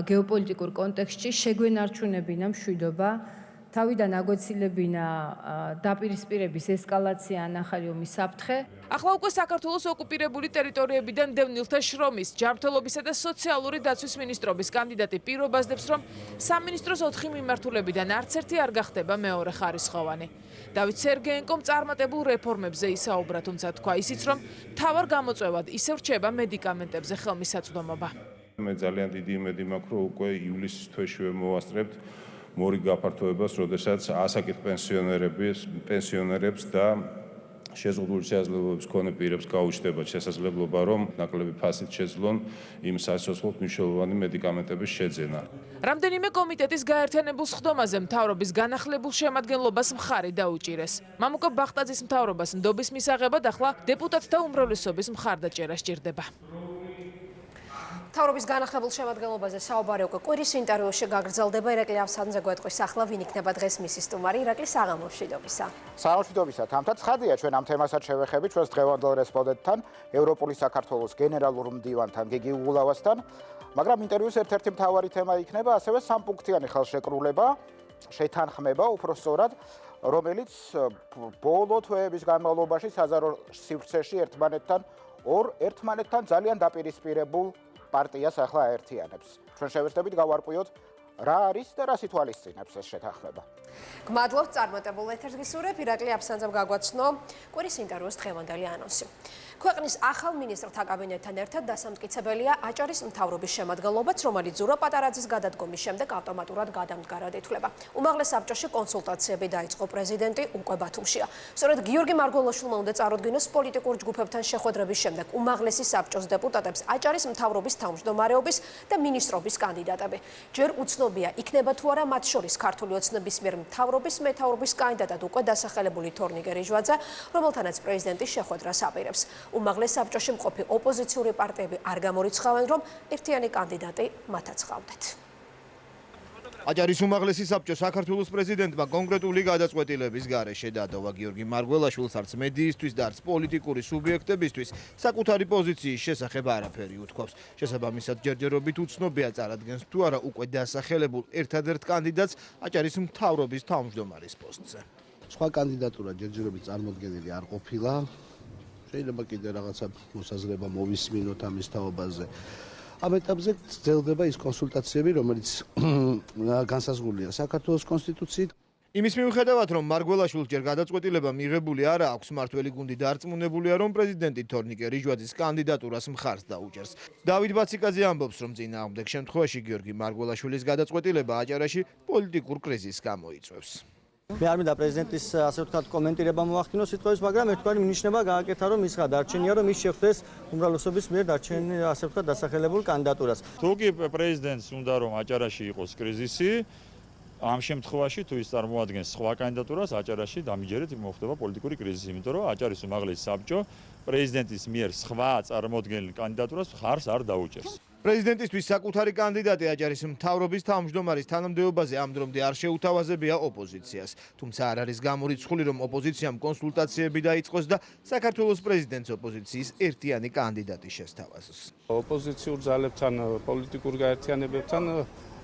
გეოპოლიტიკურ კონტექსტში შეგვენარჩუნებინა მშვიდობა, თავიდან აგვეცილებინა დაპირისპირების ესკალაცია ან ახალი ომის საფრთხე. ახლა უკვე საქართველოს ოკუპირებული ტერიტორიებიდან დევნილთა შრომის, ჯანმრთელობისა და სოციალური დაცვის მინისტრობის კანდიდატი პირობას დებს, რომ სამინისტროს 4 მიმართულებიდან არც ერთი არ გახდება მეორე ხარისხოვანი. დავით სერგეენკომ წარმატებულ რეფორმებზე ისაუბრა, თუმცა თქვა ისიც, რომ მთავარ გამოწვევად ისევ რჩება მედიკამენტებზე ხელმისაწვდომობა. მე ძალიან დიდი იმედი მაქვს, რომ უკვე ივლისის თვეშივე მოვასწრებთ მორიგ გაფართოებას, როდესაც ასაკით პენსიონერებს და შეზღუდული შესაძლებლობების მქონე პირებს გაუჩნდებათ შესაძლებლობა, რომ ნაკლები ფასით შეძლონ იმ სასიცოცხლოდ მნიშვნელოვანი მედიკამენტების შეძენა. რამდენიმე კომიტეტის გაერთიანებულ სხდომაზე მთავრობის განახლებულ შემადგენლობას მხარი დაუჭირეს. მამუკა ბახტაძის მთავრობას ნდობის მისაღებად ახლა დეპუტატთა უმრავლესობის მხარდაჭერა სჭირდება. მთავრობის განახლებულ შემადგენლობაზე საუბარი უკვე კვირის ინტერვიუში გაგრძელდება. ირაკლი ავსანძე გვეტყვის ახლა ვინ იქნება დღეს მისი სტუმარი. ირაკლი, საღამომშვიდობისა. საღამომშვიდობისა. თამთა ცხადია, ჩვენ ამ თემასაც შევეხებით ჩვენს დღევანდელ რესპონდენტთან, ევროპული საქართველოს გენერალურ მდივანთან გიგი უღულავასთან. მაგრამ ინტერვიუს ერთ-ერთი მთავარი თემა იქნება ასევე სამპუნქტიანი ხელშეკრულება, შეთანხმება უпростоრად, რომელიც ბოლო თვეების განმავლობაში საზარო სივრცეში ერთმანეთთან ძალიან დაპირისპირებულ პარტიას ახლა აერთიანებს. ჩვენ შევერთებით გავარკვიოთ, რა არის და რას ითვალისწინებს ეს შეთანხმება. გმადლობთ წარმატებულ ეთერს გისურვებ. ირაკლი აბსანძემ გაგვაცნო კვირის ინტერვიუს დღევანდელი ანონსი. ქვეყნის ახალ მინისტრთა კაბინეტთან ერთად დასამტკიცებელია აჭარის მთავრობის შემადგენლობაც, რომელიც ზურა პატარაძის გადადგომის შემდეგ ავტომატურად გადამდგარად ითვლება. უმაღლეს საბჭოში კონსულტაციები დაიწყო პრეზიდენტი უკვე ბათუმშია. სწორედ გიორგი მარგველაშვილმა უნდა წარუდგინოს პოლიტიკურ ჯგუფებთან შეხვედრების შემდეგ უმაღლესი საბჭოს დეპუტატებს აჭარის მთავრობის თავმჯდომარეობის და მინისტრობის კანდიდატები. ჯერ უცნობია, იქნება თუ არა მათ შორის ქართული ოცნების მიერ მთავრობის მეთაურობის კანდიდატად უკვე დასახელებული თორნიკე რიჟვაძე, რომელთანაც პრეზიდენტი შეხვედრას აპირებს. უმაღლეს საბჭოში მყოფი ოპოზიციური პარტიები არ გამორიცხავენ, რომ ერთიანი კანდიდატი მათაც ჰყავდათ. აჭარის უმაღლესი საბჭო საქართველოს პრეზიდენტმა კონკრეტული გადაწყვეტილების გარეშე დადოვა. გიორგი მარგველაშვილს არც მედიისთვის და არც პოლიტიკური სუბიექტებისთვის საკუთარი პოზიციის შესახებ არაფერი უთქვავს. შესაბამისად, ჯერჯერობით უცნობია წარადგენს თუ არა უკვე დასახელებულ ერთადერთ კანდიდატს აჭარის მთავრობის თავმჯდომარის პოსტზე. სხვა კანდიდატურა ჯერჯერობით წარმოდგენილი არ ყოფილა. შეიძლება კიდე რაღაცა მოსაზრება მოვისმინოთ ამის თაობაზე. ამ ეტაპზე გრძელდება ის კონსულტაციები, რომელიც განსაზღვრულია საქართველოს კონსტიტუციით. იმის მიუხედავად, რომ მარგველაშვილს ჯერ გადაწყვეტილება მიღებული არ აქვს, მმართველი გუნდი დარწმუნებულია, რომ პრეზიდენტი თორნიკე რიჟვაძის კანდიდატურას მხარს დაუჭერს. დავით ბაციკაძე ამბობს, რომ წინააღმდეგ შემთხვევაში გიორგი მარგველაშვილის გადაწყვეტილება აჭარაში პოლიტიკურ კრიზისს გამოიწვევს. მე არ მინდა პრეზიდენტის ასე ვთქვათ კომენტირება მოახდინოს სიტყვების, მაგრამ ერთგვარი მინიშნება გააკეთა, რომ ის დარჩენია, რომ ის შეხვდეს უმრავლესობის მიერ დარჩენილ ასე ვთქვათ დასახელებულ კანდიდატურას. თუ კი პრეზიდენტს უნდა რომ აჭარაში იყოს კრიზისი, ამ შემთხვევაში თუ ის წარმოადგენს სხვა კანდიდატურას, აჭარაში დამიჯერეთ მოხდება პოლიტიკური კრიზისი, იმიტომ რომ აჭარის უმაღლესი საბჭო პრეზიდენტის მიერ სხვა წარმოადგენილ კანდიდატურას მხარს არ დაუჭერს. პრეზიდენტისთვის საკუთარი კანდიდატი აჭარის მთავრობის თავმჯდომარის თანამდებობაზე ამ დრომდე არ შეუთავაზებია ოპოზიციას. თუმცა არ არის გამორიცხული, რომ ოპოზიციამ კონსულტაციები დაიწყოს და საქართველოს პრეზიდენტს ოპოზიციის ერთიანი კანდიდატი შესთავაზოს. ოპოზიციურ ძალებთან, პოლიტიკურ გაერთიანებებთან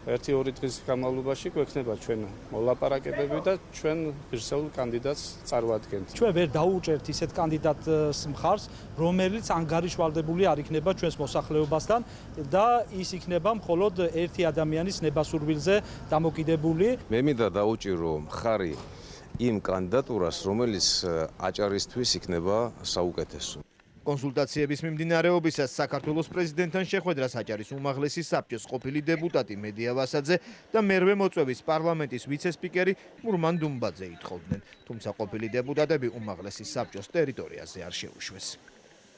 1-2 დღის განმავლობაში გვექნება ჩვენ მოლაპარაკებები და ჩვენ ღირსეულ კანდიდატს წარვადგენთ. ჩვენ ვერ დაუჭერთ ისეთ კანდიდატს მხარს, რომელიც ანგარიშვალდებული არ იქნება ჩვენს მოსახლეობასთან და ის იქნება მხოლოდ ერთი ადამიანის ნებასურვილზე დამოკიდებული. მე მინდა დაუჭირო მხარი იმ კანდიდატურას, რომელიც აჭარისთვის იქნება საუკეთესო. კონსულტაციების მიმდინარეობისას საქართველოს პრეზიდენტთან შეხვედრას აჭარის უმაღლესი საბჭოს ყოფილი დეპუტატი მედია ვასაძე და მერვე მოწვევის პარლამენტის ვიცე-სპიკერი მურმან დუმბაძე ითხოვდნენ. თუმცა ყოფილი დეპუტატები უმაღლესი საბჭოს ტერიტორიაზე არ შეუშვეს.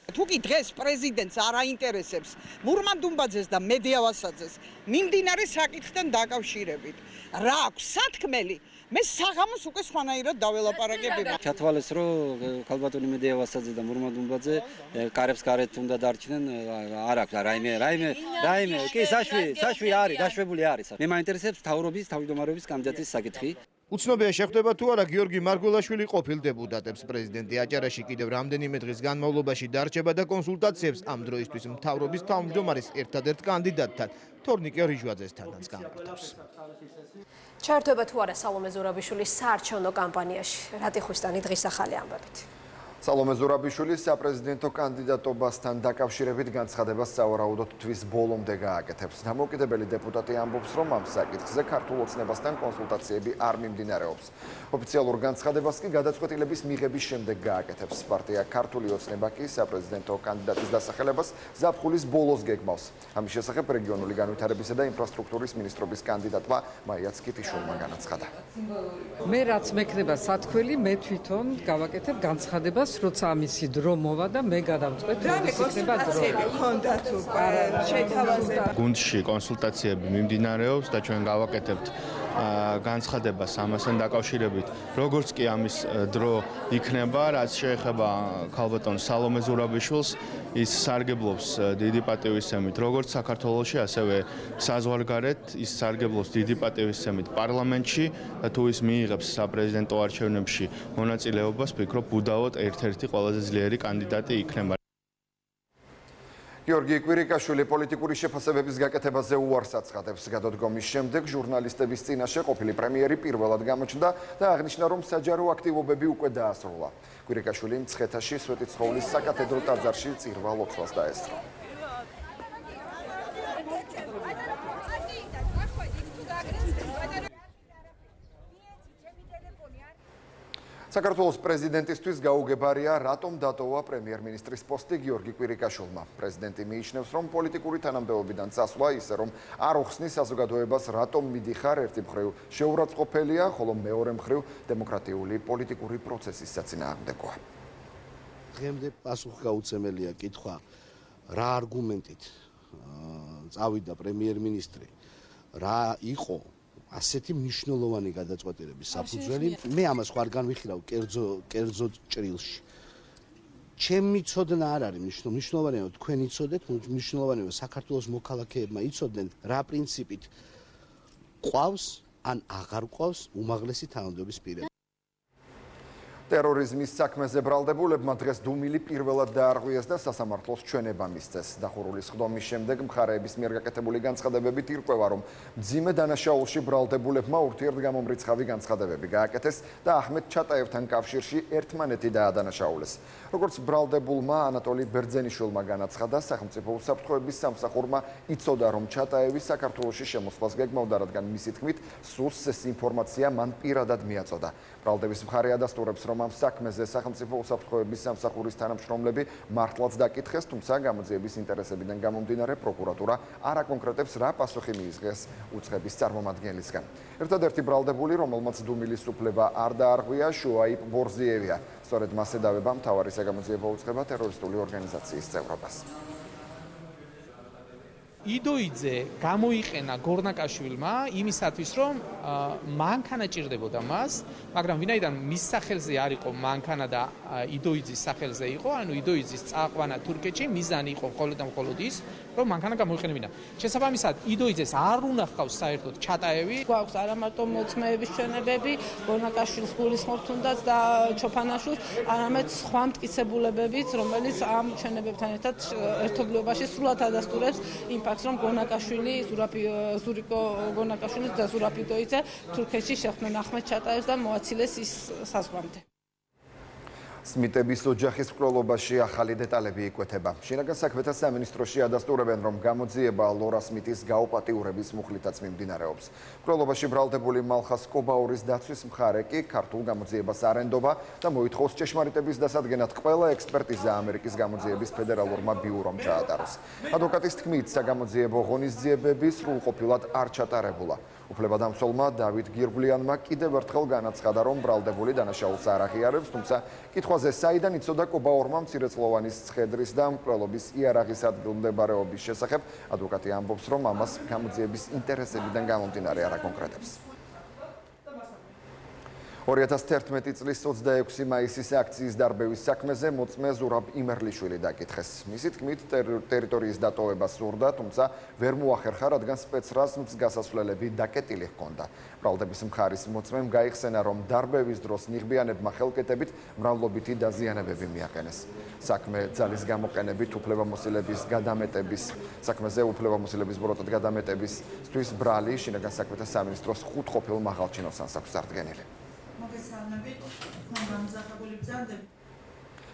თუ კი დღეს პრეზიდენტს არ აინტერესებს მურმან დუმბაძეს და მედია ვასაძეს მიმდინარე საკითხთან დაკავშირებით რა აქვს სათქმელი, მე საღამოს უკვე სხვანაირად დაველაპარაკებები. ჩათვალეს, რომ ქალბატონი მედია ვასაძე და მურმან დუმბაძე კარებს გარეთ უნდა დარჩნენ, არ აქვს რაიმე, კი საშვი არის, დაშვებული არის. მე მაინტერესებს მთავრობის თავმჯდომარეობის კანდიდატის საკითხი. უცნობია შეხვდება თუ არა გიორგი მარგველაშვილი ყოფილ დეპუტატებს. პრეზიდენტი აჭარაში კიდევ რამდენიმე დღის განმავლობაში დარჩება და კონსულტაციებს ამ დროისთვის მთავრობის თავმჯდომარის ერთადერთ კანდიდატთან, თორნიკე რიჟვაძესთანაც გამართავს. ჩაერთვება თუ არა სალომე ზურაბიშვილის საარჩევნო კამპანიაში, რატიხვისტანი დღის ახალი ამბებით. სალომე ზურაბიშვილის საპრეზიდენტო კანდიდატობასთან დაკავშირებით განცხადებას სავარაუდოდ თვის ბოლომდე გააკეთებს. დამოუკიდებელი დეპუტატი ამბობს, რომ ამ საკითხზე ქართულ ოცნებასთან კონსულტაციები არ მიმდინარეობს. ოფიციალურ განცხადებას კი გადაწყვეტილების მიღების შემდეგ გააკეთებს. პარტია ქართული ოცნება კი საპრეზიდენტო კანდიდატის დასახელებას ზაფხულის ბოლოს გეგმავს. ამის შესახებ რეგიონული განვითარებისა და ინფრასტრუქტურის მინისტრობის კანდიდატმა მაია ცკიტიშვილმა განაცხადა. მე რაც მექნება სათქველი, მე თვითონ გავაკეთებ განცხადებას, როცა ამისი დრო მოვა და მე გადავწყვეტ, ის იქნება დრო. გუნდში კონსულტაციები მიმდინარეობს და ჩვენ გავაკეთებთ განცხადებას ამასთან დაკავშირებით. როგორც კი ამის დრო იქნება, რაც შეეხება ქალბატონ სალომე ზურაბიშვილს, ის სარგებლობს დიდი პატივისცემით როგორც საქართველოში, ასევე საზღვარგარეთ, ის სარგებლობს დიდი პატივისცემით პარლამენტში და თუ ის მიიღებს საპრეზიდენტო არჩევნებში მონაწილეობას, ვფიქრობ, უდავოდ ერთ-ერთი ყველაზე ძლიერი კანდიდატი იქნება. გიორგი კვირიკაშვილი პოლიტიკური შეფასებების გაკეთებაზე უარს აცხადებს. გადადგომის შემდეგ ჟურნალისტების წინაშე ყოფილი პრემიერი პირველად გამოჩნდა და აღნიშნა, რომ საჯარო აქტივობები უკვე დაასრულა. კვირიკაშვილი მცხეთაში სვეტიცხოვლის საკათედრო ტაძარში წირვა ლოცვას დაესწრო. საქართველოს პრეზიდენტისთვის გაუგებარია, რატომ დატოვა პრემიერ-მინისტრის პოსტი გიორგი კვირიკაშვილმა. პრეზიდენტი მიიჩნევს, რომ პოლიტიკური თანამდებობიდან წასვლა, ისე რომ არ უხსნის საზოგადოებას, რატომ მიდიხარ, ერთი მხრივ შეურაცხყოფელია, ხოლო მეორე მხრივ დემოკრატიული პოლიტიკური პროცესის საწინააღმდეგოა. დღემდე პასუხგაუცემელია კითხვა, რა არგუმენტით წავიდა პრემიერ-მინისტრი, რა იყო ასეთი მნიშვნელოვანი გადაწყვეტილების საფუძველი. მე ამას ხარ განვიხილავ კერძო ჭრილში. ჩემი ცოდნა არ არის მნიშვნელოვანია, თქვენ იცოდეთ, მნიშვნელოვანია საქართველოს მოქალაქეებმა იცოდნენ, რა პრინციპით ყავს ან აღარ ყავს უმაღლესი თანამდებობის პირები. ტერორიზმის საქმეზე ბრალდებულებმა დღეს დუმილი პირველად დაარღვიეს და სასამართლოს ჩვენება მისცეს. დახურული სხდომის შემდეგ მხარეების მიერ გაკეთებული განცხადებებით ირკვევა, რომ მძიმე დანაშაულში ბრალდებულებმა ურთიერთგამომრიცხავი განცხადებები გააკეთეს და აჰმედ ჩატაევთან კავშირში ერთმანეთი დაადანაშაულეს. როგორც ბრალდებულმა ანატოლი ბერძენიშვილმა განაცხადა, სახელმწიფო უსაფრთხოების სამსახურმა იცოდა, რომ ჩატაევი საქართველოში შემოსვლას გეგმავდა, რადგან მისი თქმით, სურს ეს ინფორმაცია მან პირადად მიაწოდა. ბრალდების მხარე ადასტურებს, რომ ამ საქმეზე სახელმწიფო უსაფრთხოების სამსახურის თანამშრომლები მართლაც დაკითხეს, თუმცა გამოძიების ინტერესებიდან გამომდინარე პროკურატურა არ აკონკრეტებს, რა პასუხი მიიღეს უწყების წარმომადგენლისგან. ერთადერთი ბრალდებული, რომელმაც დუმილის უფლება არ დაარღვია, შუაიბ ბორზიევია. სწორედ მას ედავება მთავარი საგამოძიებო უწყება ტერორისტული ორგანიზაციის წევრობას. იდოიძე გამოიყენა გორნაკაშვილმა იმისათვის, რომ მანქანა ჭირდებოდა მას, მაგრამ ვინაიდან მის სახელზე არ იყო მანქანა და იდოიძის სახელზე იყო, ანუ იდოიძის წაყვანა თურქეთში მიზანი იყო მხოლოდ და მხოლოდ ის, რომ მანქანა გამოიყენებინა. შესაბამისად, იდოიძეს არ უნდა ხავს საერთოდ ჩატაევი. გვაქვს არა მარტო მოწმეების ჩვენებები, გორნაკაშვილს გულისხმობ თუნდაც და ჩოფანაშვილს, არამედ სხვა მტკიცებულებებიც, რომელიც ამ ჩვენებებთან ერთად ერთობლიობაში სრულად ადასტურებს იმ ფაქტს, რომ გორნაკაშვილი, ზურიკო გორნაკაშვილი და ზურაბ იდოიძე თურქეთში შეხვდნენ აჰმედ ჩატაევს და მოაცილეს ის საზღვამდე. სმიტების ოჯახის მკვლელობაში ახალი დეტალები იკვეთება. შინაგან საქმეთა სამინისტროში ადასტურებენ, რომ გამოძიება ლორა სმიტის გაუპატიურების მუხლითაც მიმდინარეობს. მკვლელობაში ბრალდებული მალხას კობაურის დაცვის მხარე კი ქართულ გამოძიებას არენდობა და მოითხოვს ჭეშმარიტების დასადგენად ყველა ექსპერტიზა ამერიკის გამოძიების ფედერალურმა ბიურომ ჩაატაროს. ადვოკატის თქმით, საგამოძიებო ღონისძიებები სრულყოფილად არ ჩატარებულა. უფლებადამცველმა დავით გირგვლიანმა კიდევ ერთხელ განაცხადა, რომ ბრალდებული დანაშაულს არ აღიარებს, თუმცა კითხვაზე საიდან იცოდა კობაურმა მცირეწლოვანის ცხედრის და მკვლელობის იარაღის ადგილმდებარეობის შესახებ, ადვოკატი ამბობს, რომ ამას გამოძიების ინტერესებიდან გამომდინარე არ აკონკრეტებს. 2011 წლის 26 მაისის აქციის დარბევის საქმეზე მოწმე ზურაბ იმერლიშვილი დაკითხეს. მისი თქმით, ტერიტორიის დატოვება სურდა, თუმცა ვერ მოახერხა, რადგან სპეცრაზმს გასასვლელები დაკეტილი ჰქონდა. ბრალდების მხარის მოწმემ გაიხსენა, რომ დარბევის დროს ნიღბიანებმა ხელკეტებით მრავლობითი დაზიანებები მიაყენეს. საქმე ძალის გამოყენებით უფლებამოსილების გადამეტების საქმეზე უფლებამოსილების ბოროტად გადამეტებისთვის ბრალი შინაგან საქმეთა სამინისტროს 5 ყოფილ მაღალჩინოსანს აქვს წარდგენილი.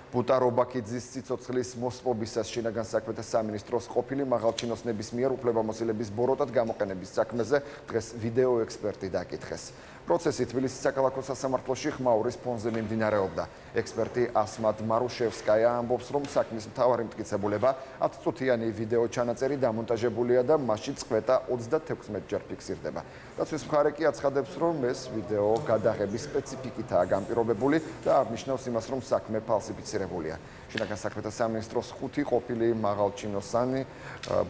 ბუტა რობაქიძის სიცოცხლის მოსპობისას შინაგან საქმეთა სამინისტროს ყოფილი მაღალჩინოსნების მიერ უფლებამოსილების ბოროტად გამოყენების საქმეზე დღეს ვიდეო ექსპერტი დაკითხეს. პროცესი თბილისის საქალაქო სასამართლოში ხმაურის ფონზე მიმდინარეობდა. ექსპერტი ასმად მარუშევსკაია ამბობს, რომ საქმის მთავარი მტკიცებულება 10 წუთიანი ვიდეო ჩანაწერი დამონტაჟებულია და მასში წყვეტა 36 ჯერ ფიქსირდება. დაცვის მხარე კი აცხადებს, რომ ეს ვიდეო გადაღების სპეციფიკითაა განპირობებული და არნიშნავს იმას, რომ საქმე ფალსიფიცირებულია. შინაგან საქმეთა სამინისტროს 5 ყოფილი მაღალჩინოსანი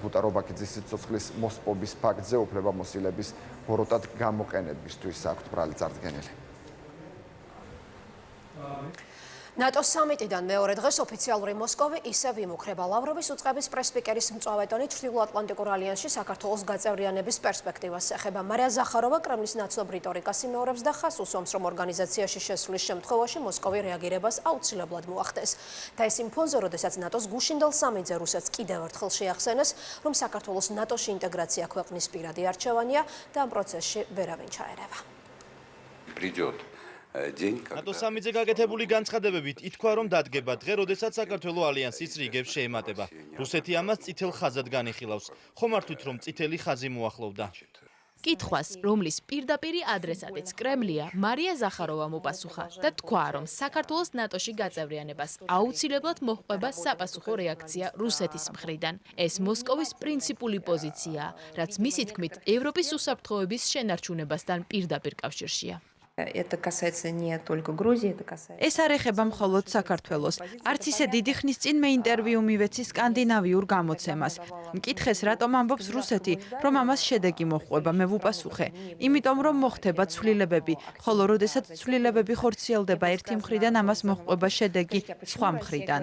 ბუტა რობაქიძის სიცოცხლის მოსპობის ფაქტზე უფლებამოსილების ბოროტად გამოყენებისთვის აქვთ ბრალი წარდგენილი. ნატოს სამიტიდან მეორე დღეს ოფიციალური მოსკოვი ისევ იმუქრება. ლავროვის უწყების პრესპიკერის მწვავე ტონით ჩრდილო-ატლანტიკურ ალიანსში საქართველოს გაწევრიანების პერსპექტივას ეხება. მარია ზახაროვა კრემლის ნაცნობ რიტორიკას იმეორებს და ხას უსვამს, რომ ორგანიზაციაში შესვლის შემთხვევაში მოსკოვი რეაგირებას აუცილებლად მოახდენს. და ეს იმ ფონზე, როდესაც ნატოს გუშინდელ სამიტზე რუსეთს კიდევ ერთხელ შეახსენეს, რომ საქართველოს ნატოში ინტეგრაცია ქვეყნის პირადი არჩევანია და ამ პროცესში ვერავინ ჩაერევა. ნატოს სამიტზე გაკეთებული განცხადებებით ითქვა, რომ დადგება დღე, როდესაც საქართველოს ალიანსის რიგებს შეემატება. რუსეთი ამას წითელ ხაზად განიხილავს. ხომ არ თვით, რომ წითელი ხაზი მოახლოვდა? კითხვას, რომლის პირდაპირი ადრესატიც კრემლია, მარია ზახაროვამ უპასუხა და თქვა, რომ საქართველოს ნატოში გაწევრიანებას აუცილებლად მოჰყვება საპასუხო რეაქცია რუსეთის მხრიდან. ეს მოსკოვის პრინციპული პოზიციაა, რაც მისი თქმით ევროპის უსაფრთხოების შენარჩუნებასთან პირდაპირ კავშირშია. Это касается не только Грузии, это касается. ეს არ ეხება მხოლოდ საქართველოს. არც ისე დიდი ხნის წინ მე ინტერვიუ მივეცი სკანდინავიურ გამოცემას. მკითხეს, რატომ ამბობს რუსეთი, რომ ამას შედეგი მოჰყვება, მე ვუპასუხე. იმიტომ რომ მოხდება ცვლილებები, ხოლო როდესაც ცვლილებები ხორციელდება ერთი მხრიდან, ამას მოჰყვება შედეგი სხვა მხრიდან.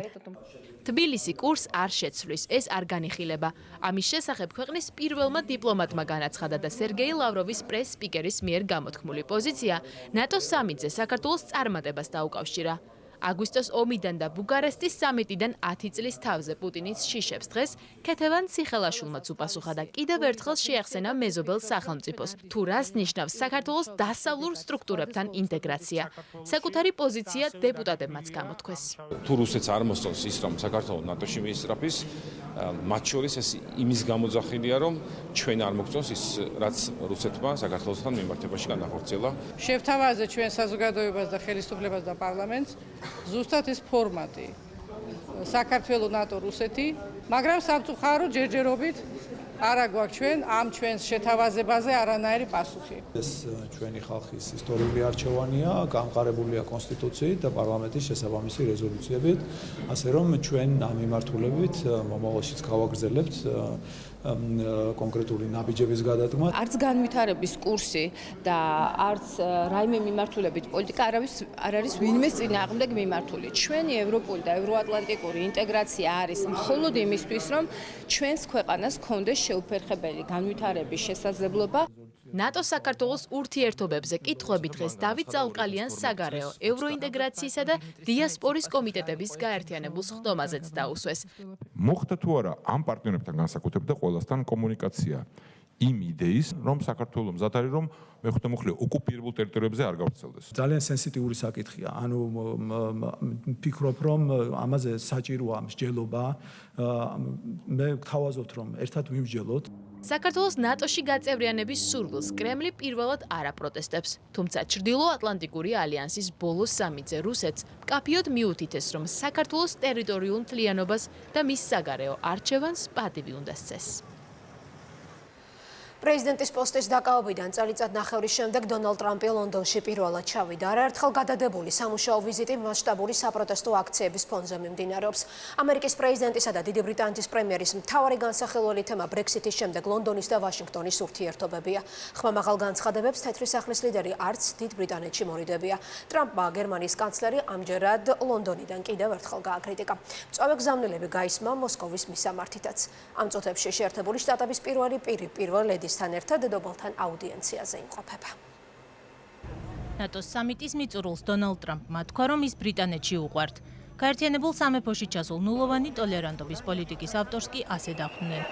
თბილისი კურს არ შეცვლის, ეს არ განიხილება. ამის შესახებ ქვეყნის პირველმა დიპლომატმა განაცხადა და სერგეი ლავროვის პრეს-სპიკერის მიერ გამოთქმული პოზიცია ნატოს სამიტზე საქართველოს წარმატებას დაუკავშირა. აგვისტოს ომიდან და ბუქარესტის სამიტიდან 10 წლის თავზე პუტინის შიშებს დღეს ქეთევან ციხელაშვილმაც უპასუხა და კიდევ ერთხელ შეახსენა მეზობელ სახელმწიფოს. თუ რას ნიშნავს საქართველოს დასავლურ სტრუქტურებთან ინტეგრაცია. საკუთარი პოზიცია დეპუტატებმაც გამოთქვეს. თუ რუსეთს არ მოსწონს ის, რომ საქართველოს ნატოში მიისწრაფის, მათ შორის ეს იმის გამოძახილია, რომ ჩვენ არ მოგწონს ის, რაც რუსეთმა საქართველოსთან მიმართებაში განახორციელა. შევთავაზე ჩვენ საზოგადოებას და ხელისუფლებას და პარლამენტს ზუსტად ეს ფორმატი. საქართველოს ნატო რუსეთი, მაგრამ სამწუხარო ჯერჯერობით არა გვაქვს ჩვენ ამ ჩვენს შეთავაზებაზე არანაირი პასუხი. ეს ჩვენი ხალხის ისტორიული არჩევანია, გამყარებულია კონსტიტუციით და პარლამენტის შესაბამისი რეზოლუციებით, ასე რომ ჩვენ ამ მიმართულებით მომავალშიც გავაგრძელებთ კონკრეტული ნაბიჯების გადადგმა. არც განვითარების კურსი და არც რაიმე მიმართულებით პოლიტიკა არ არის ვინმეს წინააღმდეგ მიმართული. ჩვენი ევროპული და ევროატლანტიკური ინტეგრაცია არის მხოლოდ იმისთვის, რომ ჩვენს ქვეყანას გქონდეს შეუფერხებელი განვითარების შესაძლებლობა. ნატო საქართველოს ურთიერთობებზე კითხვები დღეს დავით ზალყალიანს საგარეო, ევროინტეგრაციისა და დიასპორის კომიტეტების გაერთიანებულ სხდომაზეც დაუსვეს. მოხდა თუ არა ამ პარტნიორებთან განსაკუთრებით და ყველასთან კომუნიკაცია იმ იდეის, რომ საქართველოს მზად არის, რომ მეხუთე მუხლი ოკუპირებულ ტერიტორიებზე არ გავრცელდეს. ძალიან სენსიტიური საკითხია. ანუ ვფიქრობ, რომ ამაზე საჭიროა მსჯელობა. მე გთავაზობთ, რომ ერთად ვიმსჯელოთ. საქართველოს ნატოში გაწევრიანების სურვილს კრემლი პირველად არ აპროტესტებს, თუმცა ჩრდილოატლანტიკური ალიანსის ბოლოს სამიტზე რუსეთს მკაფიოდ მიუთითეს, რომ საქართველოს ტერიტორიულ მთლიანობას და მის საგარეო არჩევანს პატივი უნდა სცეს. პრეზიდენტის პოსტის დაკავებიდან წელიწადნახევრის შემდეგ დონალდ ტრამპი ლონდონში პირველად ჩავიდა. არაერთხელ გადადებული სამუშაო ვიზიტი მასშტაბური საპროტესტო აქციების ფონზე მიმდინარეობს. ამერიკის პრეზიდენტისა და დიდი ბრიტანეთის პრემიერის მთავარი განსახილველი თემა ბრექსიტის შემდეგ ლონდონის და ვაშინგტონის ურთიერთობებია. ხმამაღალ განცხადებებს თეთრი სახლის ლიდერი არც დიდ ბრიტანეთში მორიდებია. ტრამპმა გერმანიის კანცლერი ამჯერად ლონდონიდან კიდევ ერთხელ გააკრიტიკა. მწვავე გზავნილები გაისმა მოსკოვის მისამართითაც. ამ წუთებში შეერთებული შტატების პირველი პირი პირველ ლედის თან ერთად დედოფალთან აუდიენციაზე იმყოფება. ნატოს სამიტის მიწურულს დონალდ ტრამპმა თქვა, რომ ის ბრიტანეთში უყვართ. გაერთიანებულ სამეფოში ჩასულ ნულოვანი ტოლერანტობის პოლიტიკის ავტორს კი ასე დახვდნენ.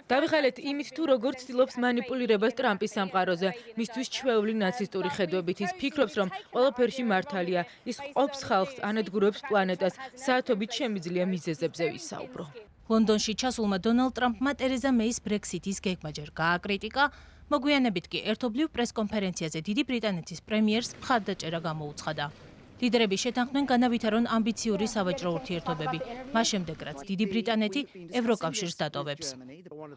დავიხალეთ იმით, თუ როგორ ცდილობს მანიპულირებას ტრამპის სამყაროზე. მისთვის ჩვეული ნაცისტური ხედვებით ის ფიქრობს, რომ ყველაფერში მართალია. ის ყოფს ხალხს, ანადგურებს პლანეტას. საათობით შემიძლია მიზეზებზე ვისაუბრო. ლონდონში ჩასულმა დონალდ ტრამპმა ტერეზა მეის ბრექსიტის გეგმა ჯერ გააკრიტიკა, მოგვიანებით კი ერთობლივ პრესკონფერენციაზე დიდი ბრიტანეთის პრემიერს მხარდაჭერა გამოუცხადა. ლიდერები შეთანხმდნენ განავითარონ ამბიციური სავაჭრო ურთიერთობები, მას შემდეგ რაც დიდი ბრიტანეთი ევროკავშირს დატოვებს.